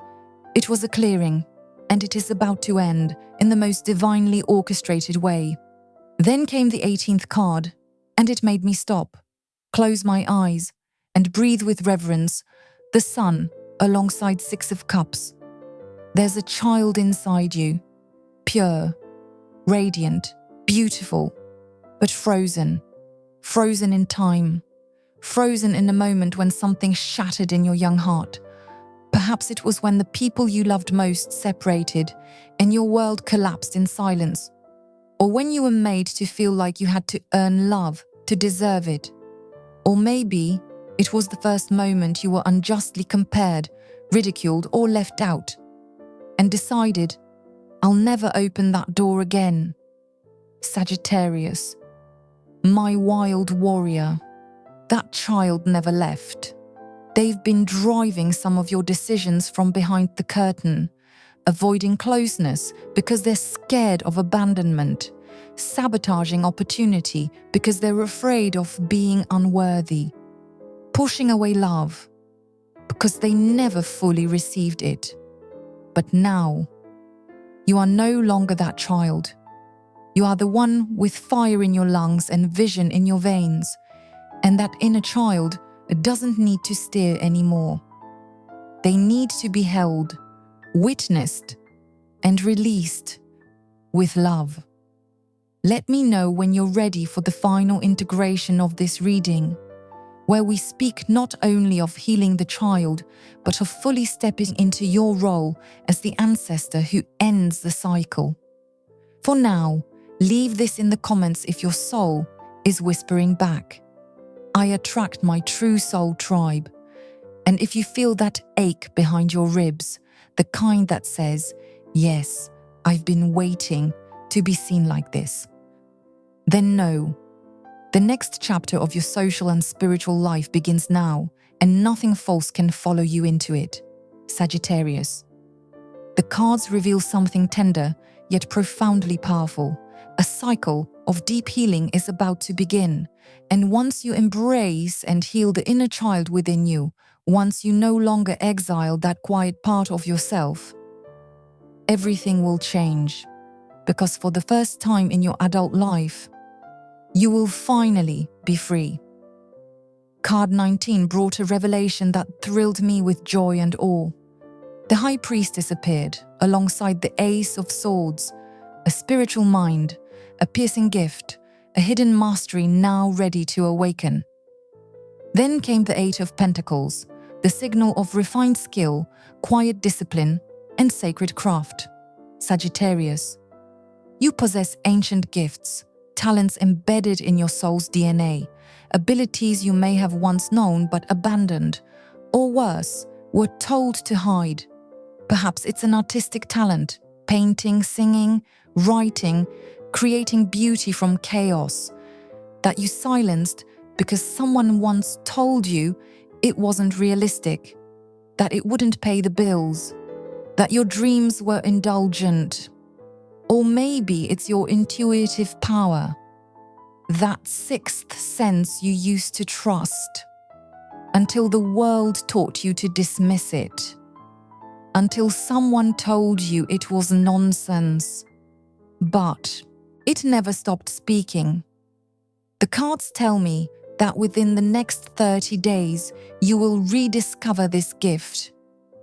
It was a clearing, and it is about to end in the most divinely orchestrated way. Then came the 18th card, and it made me stop, close my eyes, and breathe with reverence. The sun alongside 6 of Cups. There's a child inside you, pure, radiant, beautiful, but frozen in time, frozen in a moment when something shattered in your young heart. Perhaps it was when the people you loved most separated and your world collapsed in silence, or when you were made to feel like you had to earn love to deserve it. Or maybe it was the first moment you were unjustly compared, ridiculed, or left out, and decided, I'll never open that door again. Sagittarius, my wild warrior, that child never left. They've been driving some of your decisions from behind the curtain, avoiding closeness because they're scared of abandonment, sabotaging opportunity because they're afraid of being unworthy, pushing away love because they never fully received it. But now, you are no longer that child. You are the one with fire in your lungs and vision in your veins, and that inner child doesn't need to steer anymore. They need to be held, witnessed, and released with love. Let me know when you're ready for the final integration of this reading, where we speak not only of healing the child, but of fully stepping into your role as the ancestor who ends the cycle. For now, leave this in the comments if your soul is whispering back, I attract my true soul tribe. And if you feel that ache behind your ribs, the kind that says, yes, I've been waiting to be seen like this, then know, the next chapter of your social and spiritual life begins now, and nothing false can follow you into it. Sagittarius. The cards reveal something tender, yet profoundly powerful. A cycle of deep healing is about to begin. And once you embrace and heal the inner child within you, once you no longer exile that quiet part of yourself, everything will change. Because for the first time in your adult life, you will finally be free. Card 19 brought a revelation that thrilled me with joy and awe. The High Priestess appeared alongside the Ace of Swords, a spiritual mind, a piercing gift, a hidden mastery now ready to awaken. Then came the Eight of Pentacles, the signal of refined skill, quiet discipline, and sacred craft. Sagittarius, you possess ancient gifts, talents embedded in your soul's DNA, abilities you may have once known but abandoned, or worse, were told to hide. Perhaps it's an artistic talent, painting, singing, writing, creating beauty from chaos, that you silenced because someone once told you it wasn't realistic, that it wouldn't pay the bills, that your dreams were indulgent. Or maybe it's your intuitive power, that sixth sense you used to trust, until the world taught you to dismiss it, until someone told you it was nonsense. But it never stopped speaking. The cards tell me that within the next 30 days, you will rediscover this gift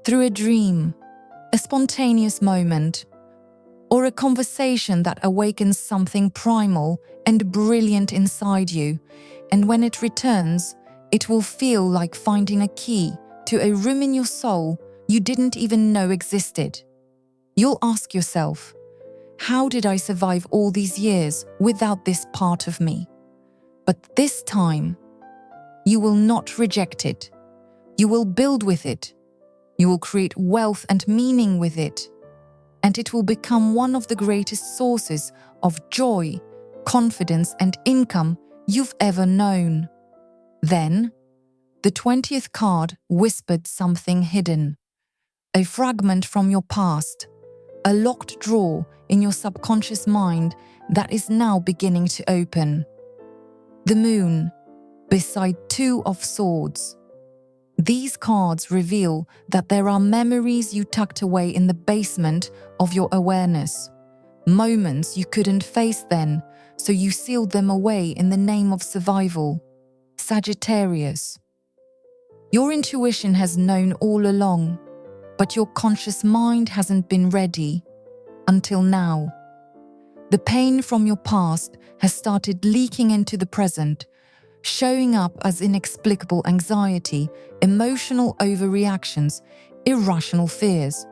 through a dream, a spontaneous moment, or a conversation that awakens something primal and brilliant inside you. And when it returns, it will feel like finding a key to a room in your soul you didn't even know existed. You'll ask yourself, how did I survive all these years without this part of me? But this time, you will not reject it. You will build with it. You will create wealth and meaning with it. And it will become one of the greatest sources of joy, confidence, and income you've ever known. Then, the 20th card whispered something hidden. A fragment from your past, a locked drawer in your subconscious mind that is now beginning to open. The Moon, beside Two of Swords. These cards reveal that there are memories you tucked away in the basement of your awareness, moments you couldn't face then, so you sealed them away in the name of survival. Sagittarius, your intuition has known all along, but your conscious mind hasn't been ready until now. The pain from your past has started leaking into the present, showing up as inexplicable anxiety, emotional overreactions, irrational fears,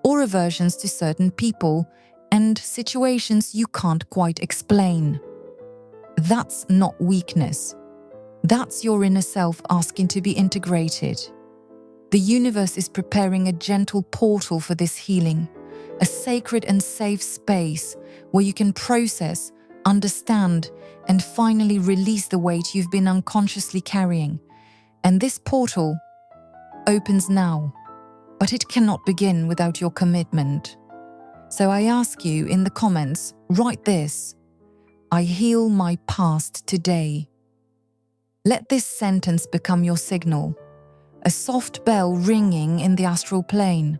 or aversions to certain people and situations you can't quite explain. That's not weakness. That's your inner self asking to be integrated. The universe is preparing a gentle portal for this healing, a sacred and safe space where you can process, understand, and finally release the weight you've been unconsciously carrying. And this portal opens now, but it cannot begin without your commitment. So I ask you in the comments, write this: I heal my past today. Let this sentence become your signal, a soft bell ringing in the astral plane,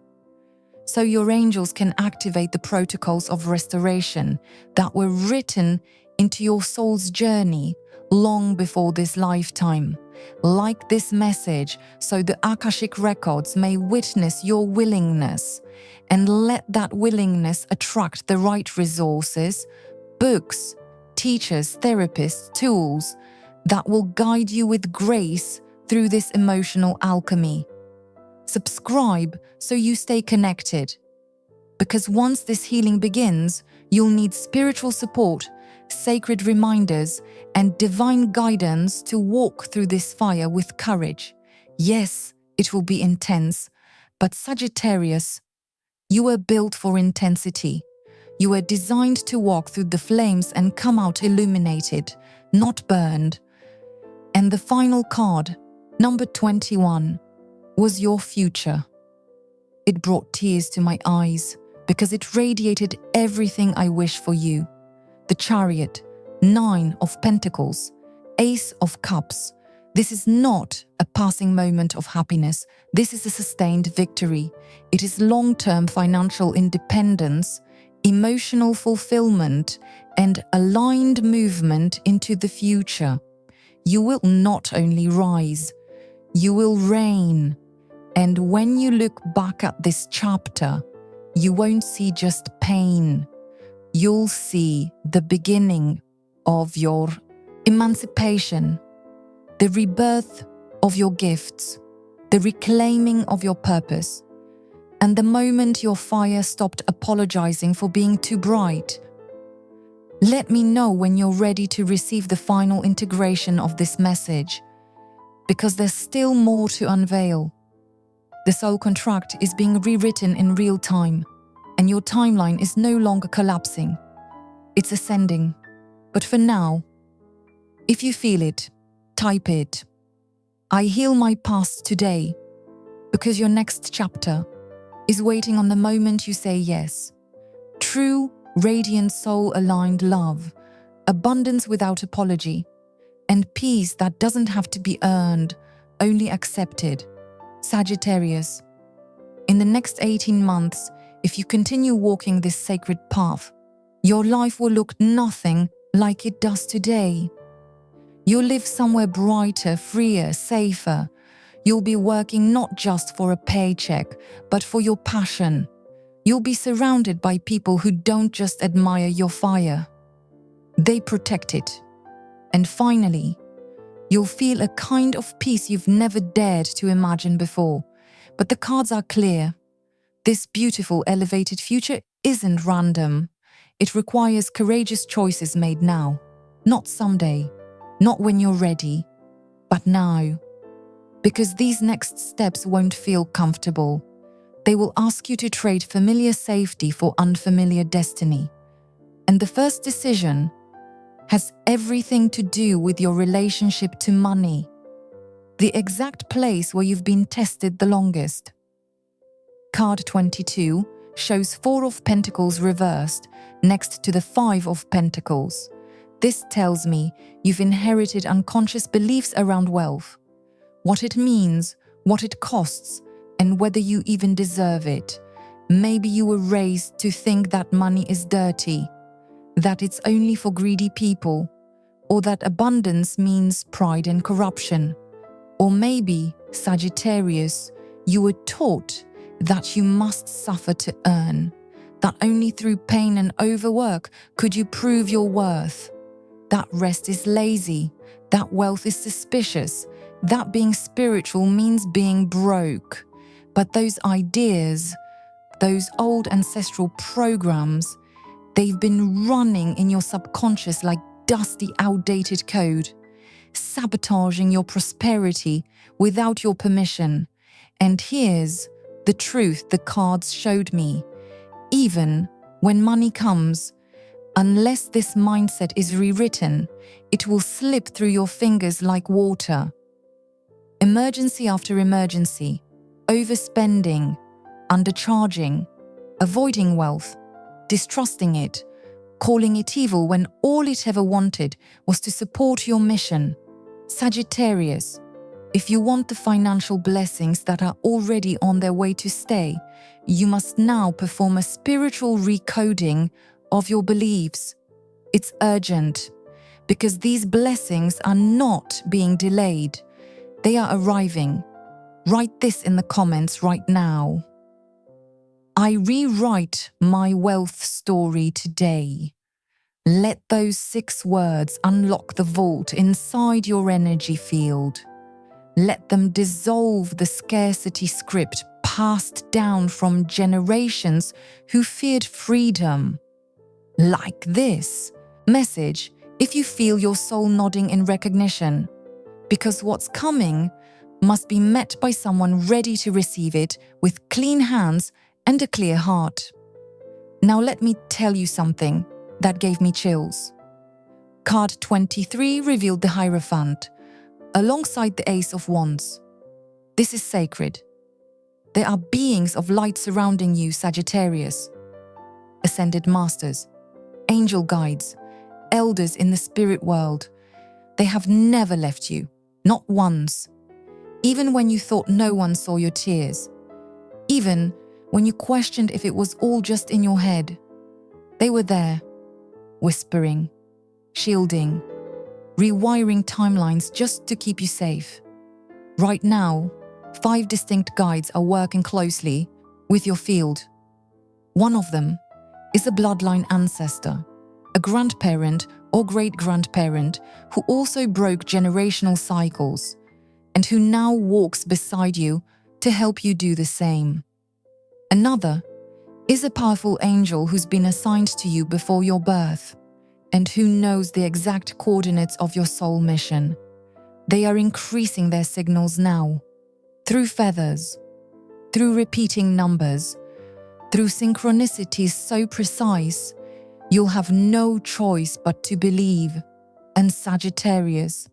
so your angels can activate the protocols of restoration that were written into your soul's journey long before this lifetime. Like this message so the Akashic records may witness your willingness, and let that willingness attract the right resources, books, teachers, therapists, tools that will guide you with grace through this emotional alchemy. Subscribe so you stay connected, because once this healing begins, you'll need spiritual support, sacred reminders, and divine guidance to walk through this fire with courage. Yes, it will be intense, but Sagittarius, you were built for intensity. You were designed to walk through the flames and come out illuminated, not burned. And the final card, number 21, was your future. It brought tears to my eyes because it radiated everything I wish for you. The Chariot, 9 of Pentacles, Ace of Cups. This is not a passing moment of happiness. This is a sustained victory. It is long-term financial independence, emotional fulfillment, and aligned movement into the future. You will not only rise, you will reign. And when you look back at this chapter, you won't see just pain. You'll see the beginning of your emancipation, the rebirth of your gifts, the reclaiming of your purpose, and the moment your fire stopped apologizing for being too bright. Let me know when you're ready to receive the final integration of this message, because there's still more to unveil. The soul contract is being rewritten in real time, and your timeline is no longer collapsing. It's ascending. But for now, if you feel it, type it. I heal my past today, because your next chapter is waiting on the moment you say yes. True, radiant, soul-aligned love, abundance without apology, and peace that doesn't have to be earned, only accepted. Sagittarius, in the next 18 months, if you continue walking this sacred path, your life will look nothing like it does today. You'll live somewhere brighter, freer, safer. You'll be working not just for a paycheck, but for your passion. You'll be surrounded by people who don't just admire your fire. They protect it. And finally, you'll feel a kind of peace you've never dared to imagine before. But the cards are clear. This beautiful, elevated future isn't random. It requires courageous choices made now. Not someday, not when you're ready, but now. Because these next steps won't feel comfortable. They will ask you to trade familiar safety for unfamiliar destiny. And the first decision has everything to do with your relationship to money, the exact place where you've been tested the longest. Card 22 shows 4 of Pentacles reversed next to the 5 of Pentacles. This tells me you've inherited unconscious beliefs around wealth, what it means, what it costs, and whether you even deserve it. Maybe you were raised to think that money is dirty, that it's only for greedy people, or that abundance means pride and corruption. Or maybe, Sagittarius, you were taught that you must suffer to earn, that only through pain and overwork could you prove your worth, that rest is lazy, that wealth is suspicious, that being spiritual means being broke. But those ideas, those old ancestral programs, they've been running in your subconscious like dusty, outdated code, sabotaging your prosperity without your permission. And here's the truth the cards showed me. Even when money comes, unless this mindset is rewritten, it will slip through your fingers like water. Emergency after emergency, overspending, undercharging, avoiding wealth, distrusting it, calling it evil when all it ever wanted was to support your mission. Sagittarius, if you want the financial blessings that are already on their way to stay, you must now perform a spiritual recoding of your beliefs. It's urgent, because these blessings are not being delayed. They are arriving. Write this in the comments right now. I rewrite my wealth story today. Let those 6 words unlock the vault inside your energy field. Let them dissolve the scarcity script passed down from generations who feared freedom. Like this message if you feel your soul nodding in recognition, because what's coming must be met by someone ready to receive it with clean hands and a clear heart. Now let me tell you something that gave me chills. Card 23 revealed the Hierophant, alongside the Ace of Wands. This is sacred. There are beings of light surrounding you, Sagittarius. Ascended masters, angel guides, elders in the spirit world. They have never left you, not once. Even when you thought no one saw your tears. Even when you questioned if it was all just in your head. They were there, whispering, shielding, rewiring timelines just to keep you safe. Right now, 5 distinct guides are working closely with your field. One of them is a bloodline ancestor, a grandparent or great-grandparent who also broke generational cycles and who now walks beside you to help you do the same. Another is a powerful angel who's been assigned to you before your birth and who knows the exact coordinates of your soul mission. They are increasing their signals now, through feathers, through repeating numbers, through synchronicities so precise, you'll have no choice but to believe. And Sagittarius,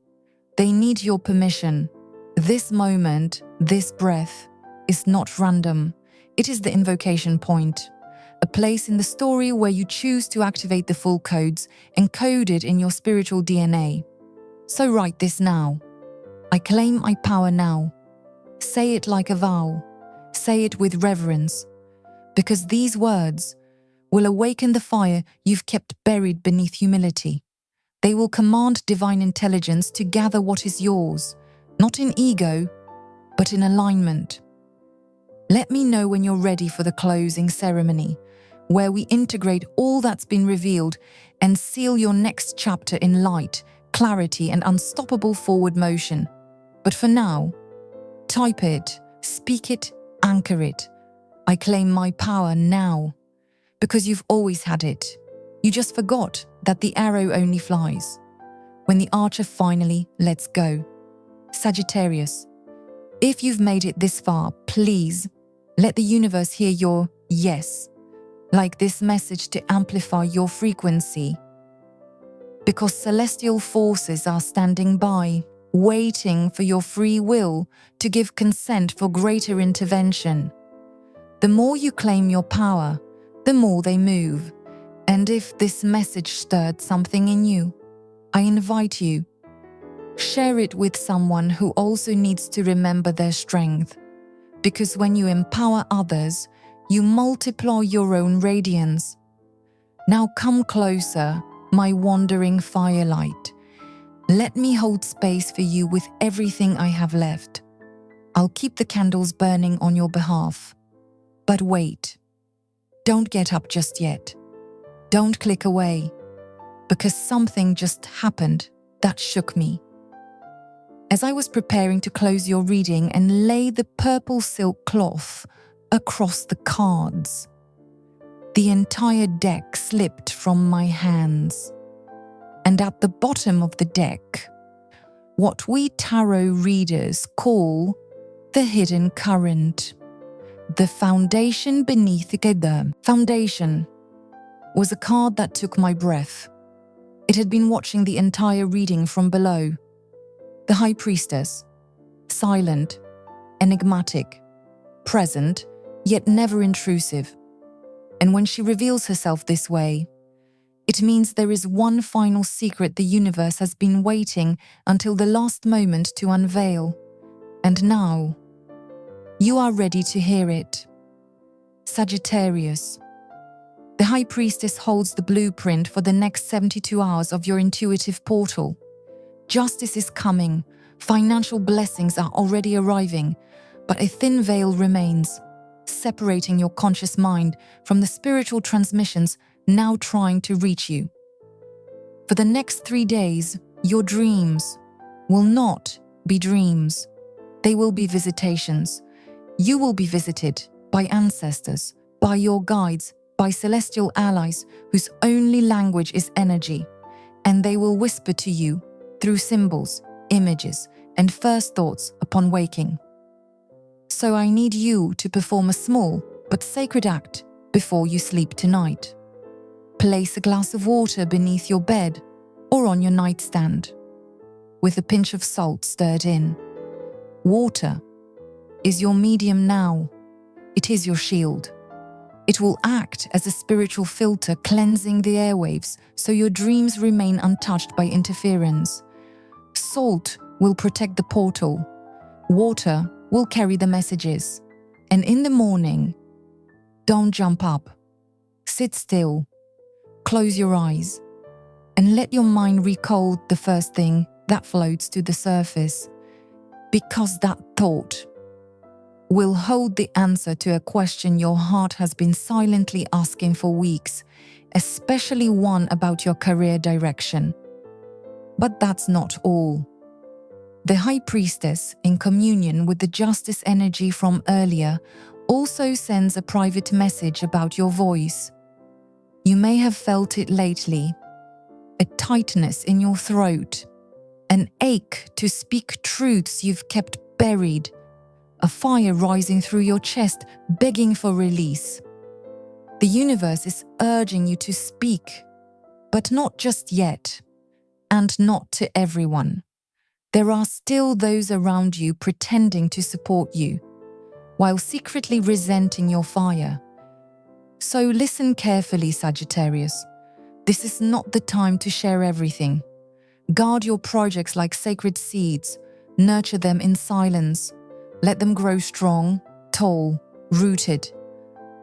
they need your permission. This moment, this breath, is not random. It is the invocation point, a place in the story where you choose to activate the full codes encoded in your spiritual DNA. So write this now. I claim my power now. Say it like a vow. Say it with reverence. Because these words will awaken the fire you've kept buried beneath humility. They will command divine intelligence to gather what is yours, not in ego, but in alignment. Let me know when you're ready for the closing ceremony, where we integrate all that's been revealed and seal your next chapter in light, clarity, and unstoppable forward motion. But for now, type it, speak it, anchor it. I claim my power now, because you've always had it. You just forgot that the arrow only flies when the archer finally lets go. Sagittarius, if you've made it this far, please let the universe hear your yes, like this message to amplify your frequency. Because celestial forces are standing by, waiting for your free will to give consent for greater intervention. The more you claim your power, the more they move. And if this message stirred something in you, I invite you, share it with someone who also needs to remember their strength. Because when you empower others, you multiply your own radiance. Now come closer, my wandering firelight. Let me hold space for you with everything I have left. I'll keep the candles burning on your behalf. But wait. Don't get up just yet. Don't click away, because something just happened that shook me. As I was preparing to close your reading and lay the purple silk cloth across the cards, the entire deck slipped from my hands. And at the bottom of the deck, what we tarot readers call the hidden current, the foundation beneath the foundation, was a card that took my breath. It had been watching the entire reading from below. The High Priestess, silent, enigmatic, present, yet never intrusive. And when she reveals herself this way, it means there is one final secret the universe has been waiting until the last moment to unveil. And now, you are ready to hear it. Sagittarius. The High Priestess holds the blueprint for the next 72 hours of your intuitive portal. Justice is coming, financial blessings are already arriving, but a thin veil remains, separating your conscious mind from the spiritual transmissions now trying to reach you. For the next 3 days, your dreams will not be dreams. They will be visitations. You will be visited by ancestors, by your guides, by celestial allies whose only language is energy, and they will whisper to you through symbols, images, and first thoughts upon waking. So I need you to perform a small but sacred act before you sleep tonight. Place a glass of water beneath your bed or on your nightstand, with a pinch of salt stirred in. Water is your medium now, It is your shield. It will act as a spiritual filter, cleansing the airwaves so your dreams remain untouched by interference. Salt will protect the portal. Water will carry the messages. And in the morning, don't jump up. Sit still, close your eyes, and let your mind recall the first thing that floats to the surface, because that thought will hold the answer to a question your heart has been silently asking for weeks, especially one about your career direction. But that's not all. The High Priestess, in communion with the Justice energy from earlier, also sends a private message about your voice. You may have felt it lately, a tightness in your throat, an ache to speak truths you've kept buried, a fire rising through your chest, begging for release. The universe is urging you to speak, but not just yet, and not to everyone. There are still those around you pretending to support you, while secretly resenting your fire. So listen carefully, Sagittarius. This is not the time to share everything. Guard your projects like sacred seeds, nurture them in silence. Let them grow strong, tall, rooted.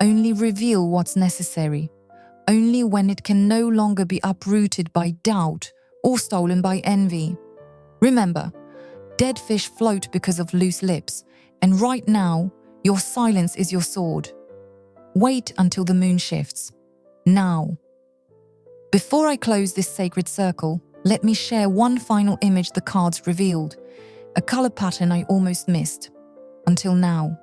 Only reveal what's necessary, only when it can no longer be uprooted by doubt or stolen by envy. Remember, dead fish float because of loose lips, and right now, your silence is your sword. Wait until the moon shifts. Now. Before I close this sacred circle, let me share one final image the cards revealed, a color pattern I almost missed. Until now.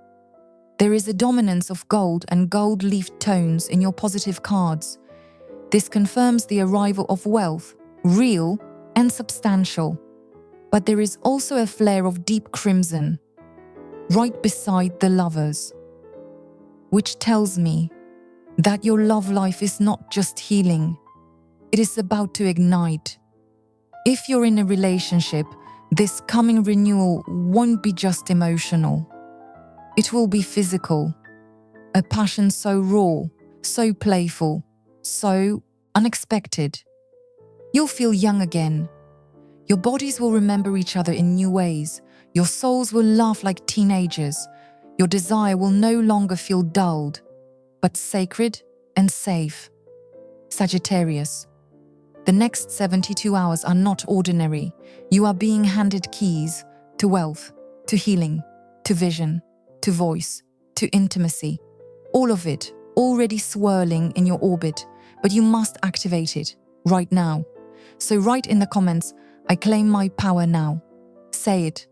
There is a dominance of gold and gold-leafed tones in your positive cards. This confirms the arrival of wealth, real and substantial. But there is also a flare of deep crimson, right beside the Lovers, which tells me that your love life is not just healing, it is about to ignite. If you're in a relationship, this coming renewal won't be just emotional. It will be physical. A passion so raw, so playful, so unexpected. You'll feel young again. Your bodies will remember each other in new ways. Your souls will laugh like teenagers. Your desire will no longer feel dulled, but sacred and safe. Sagittarius. The next 72 hours are not ordinary. You are being handed keys to wealth, to healing, to vision, to voice, to intimacy. All of it already swirling in your orbit, but you must activate it right now. So write in the comments, I claim my power now. Say it,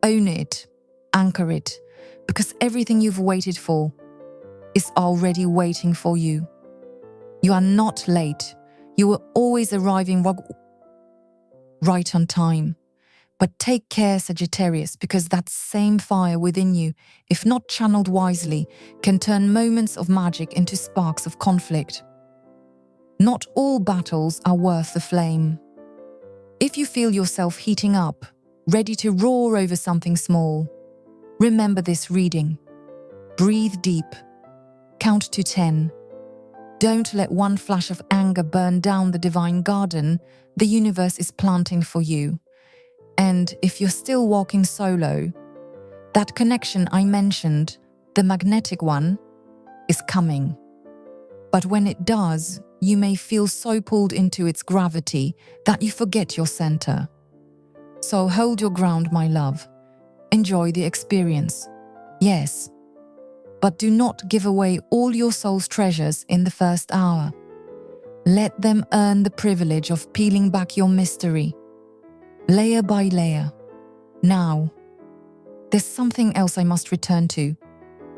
own it, anchor it, because everything you've waited for is already waiting for you. You are not late. You were always arriving right on time. But take care, Sagittarius, because that same fire within you, if not channeled wisely, can turn moments of magic into sparks of conflict. Not all battles are worth the flame. If you feel yourself heating up, ready to roar over something small, remember this reading. Breathe deep. Count to 10. Don't let one flash of anger burn down the divine garden the universe is planting for you. And if you're still walking solo, that connection I mentioned, the magnetic one, is coming. But when it does, you may feel so pulled into its gravity that you forget your center. So hold your ground, my love. Enjoy the experience. Yes. But do not give away all your soul's treasures in the first hour. Let them earn the privilege of peeling back your mystery, layer by layer. Now, there's something else I must return to.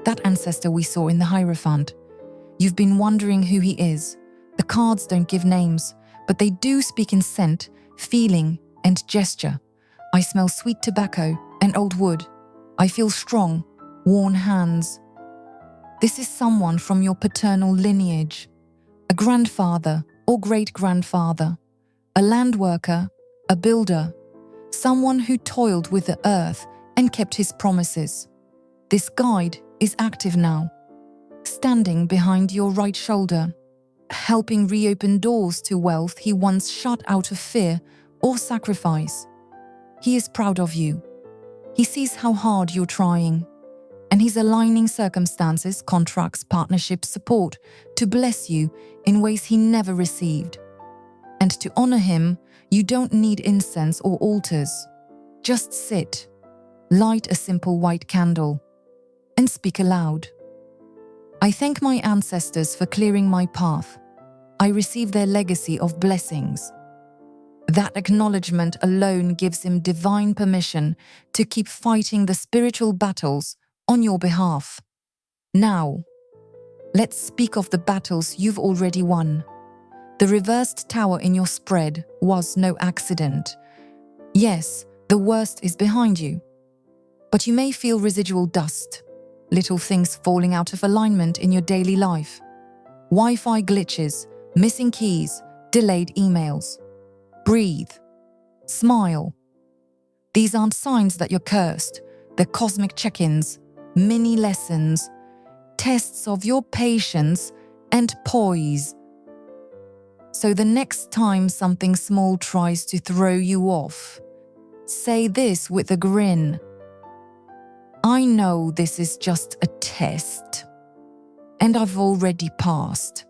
That ancestor we saw in the Hierophant. You've been wondering who he is. The cards don't give names, but they do speak in scent, feeling, and gesture. I smell sweet tobacco and old wood. I feel strong, worn hands. This is someone from your paternal lineage, a grandfather or great-grandfather, a land worker, a builder, someone who toiled with the earth and kept his promises. This guide is active now, standing behind your right shoulder, helping reopen doors to wealth he once shut out of fear or sacrifice. He is proud of you. He sees how hard you're trying, and he's aligning circumstances, contracts, partnerships, support to bless you in ways he never received. And to honor him, you don't need incense or altars. Just sit, light a simple white candle, and speak aloud. I thank my ancestors for clearing my path. I receive their legacy of blessings. That acknowledgement alone gives him divine permission to keep fighting the spiritual battles on your behalf. Now, let's speak of the battles you've already won. The reversed tower in your spread was no accident. Yes, the worst is behind you. But you may feel residual dust, little things falling out of alignment in your daily life. Wi-Fi glitches, missing keys, delayed emails. Breathe. Smile. These aren't signs that you're cursed. They're cosmic check-ins, mini lessons, tests of your patience and poise. So the next time something small tries to throw you off, say this with a grin. I know this is just a test, and I've already passed.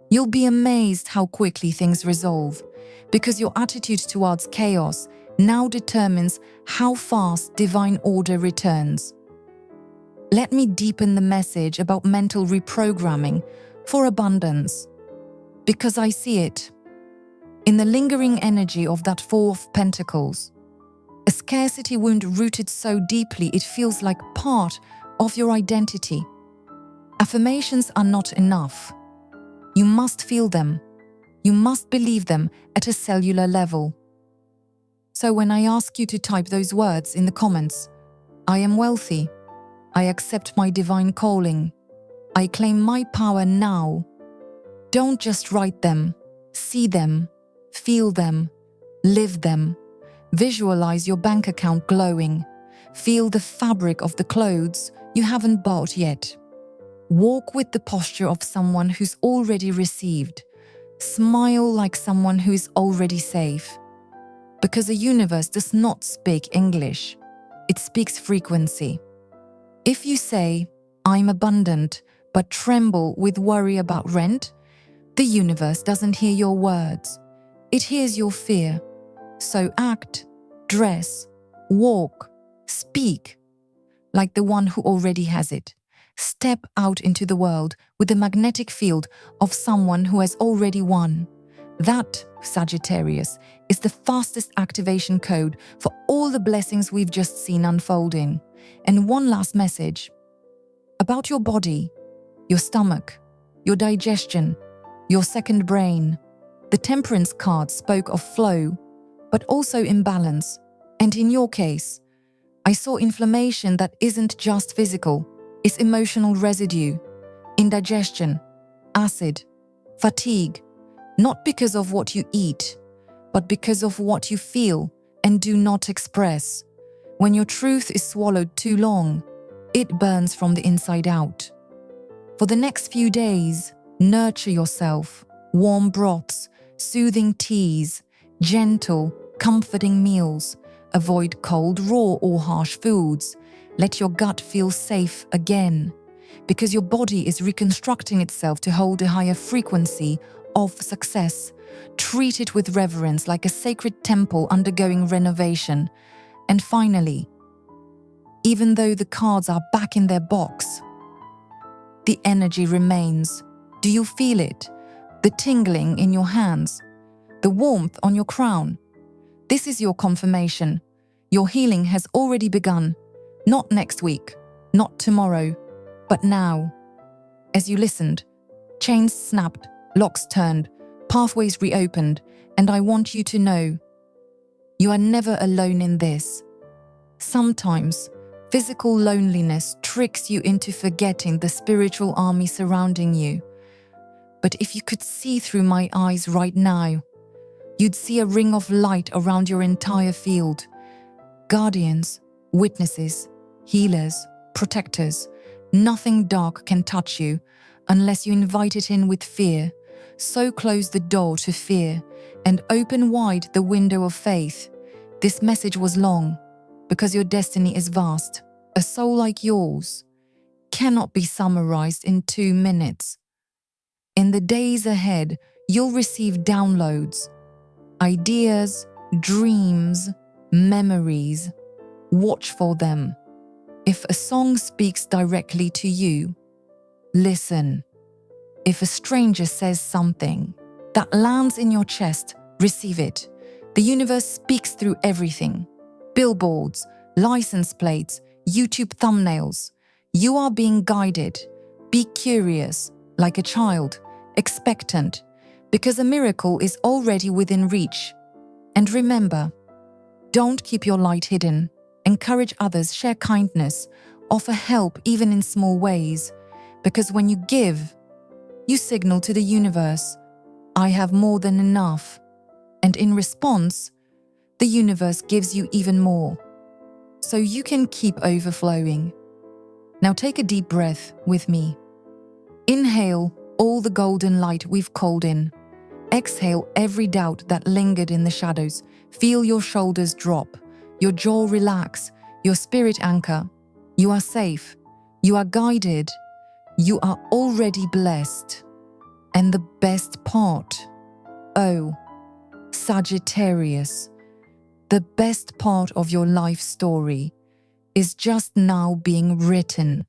You'll be amazed how quickly things resolve, because your attitude towards chaos now determines how fast divine order returns. Let me deepen the message about mental reprogramming for abundance, because I see it in the lingering energy of that Four of Pentacles. A scarcity wound rooted so deeply it feels like part of your identity. Affirmations are not enough. You must feel them. You must believe them at a cellular level. So when I ask you to type those words in the comments, I am wealthy, I accept my divine calling, I claim my power now, don't just write them, see them, feel them, live them. Visualize your bank account glowing. Feel the fabric of the clothes you haven't bought yet. Walk with the posture of someone who's already received. Smile like someone who is already safe. Because the universe does not speak English. It speaks frequency. If you say, I'm abundant, but tremble with worry about rent, the universe doesn't hear your words. It hears your fear. So act, dress, walk, speak like the one who already has it. Step out into the world with the magnetic field of someone who has already won. That, Sagittarius, is the fastest activation code for all the blessings we've just seen unfolding. And one last message about your body, your stomach, your digestion, your second brain. The Temperance card spoke of flow, but also imbalance. And in your case, I saw inflammation that isn't just physical, it's emotional residue, indigestion, acid, fatigue, not because of what you eat, but because of what you feel and do not express. When your truth is swallowed too long, it burns from the inside out. For the next few days, nurture yourself, warm broths, soothing teas, gentle, comforting meals. Avoid cold, raw or harsh foods. Let your gut feel safe again, because your body is reconstructing itself to hold a higher frequency of success. Treat it with reverence like a sacred temple undergoing renovation. And finally, even though the cards are back in their box, the energy remains. Do you feel it? The tingling in your hands, the warmth on your crown. This is your confirmation. Your healing has already begun. Not next week, not tomorrow, but now. As you listened, chains snapped, locks turned, pathways reopened, and I want you to know, you are never alone in this. Sometimes, physical loneliness tricks you into forgetting the spiritual army surrounding you. But if you could see through my eyes right now, you'd see a ring of light around your entire field. Guardians, witnesses, healers, protectors. Nothing dark can touch you. unless you invite it in with fear. So close the door to fear and open wide the window of faith. This message was long because your destiny is vast. A soul like yours cannot be summarized in 2 minutes. In the days ahead, you'll receive downloads, ideas, dreams, memories. Watch for them. If a song speaks directly to you, listen. If a stranger says something that lands in your chest, receive it. The universe speaks through everything. Billboards, license plates, YouTube thumbnails. You are being guided. Be curious, like a child, expectant, because a miracle is already within reach. And remember, don't keep your light hidden. Encourage others, share kindness, offer help even in small ways, because when you give, you signal to the universe, I have more than enough. And in response, the universe gives you even more, so you can keep overflowing. Now take a deep breath with me. Inhale all the golden light we've called in. Exhale every doubt that lingered in the shadows. Feel your shoulders drop, your jaw relax, your spirit anchor. You are safe. You are guided. You are already blessed. And the best part, oh, Sagittarius, the best part of your life story is just now being written.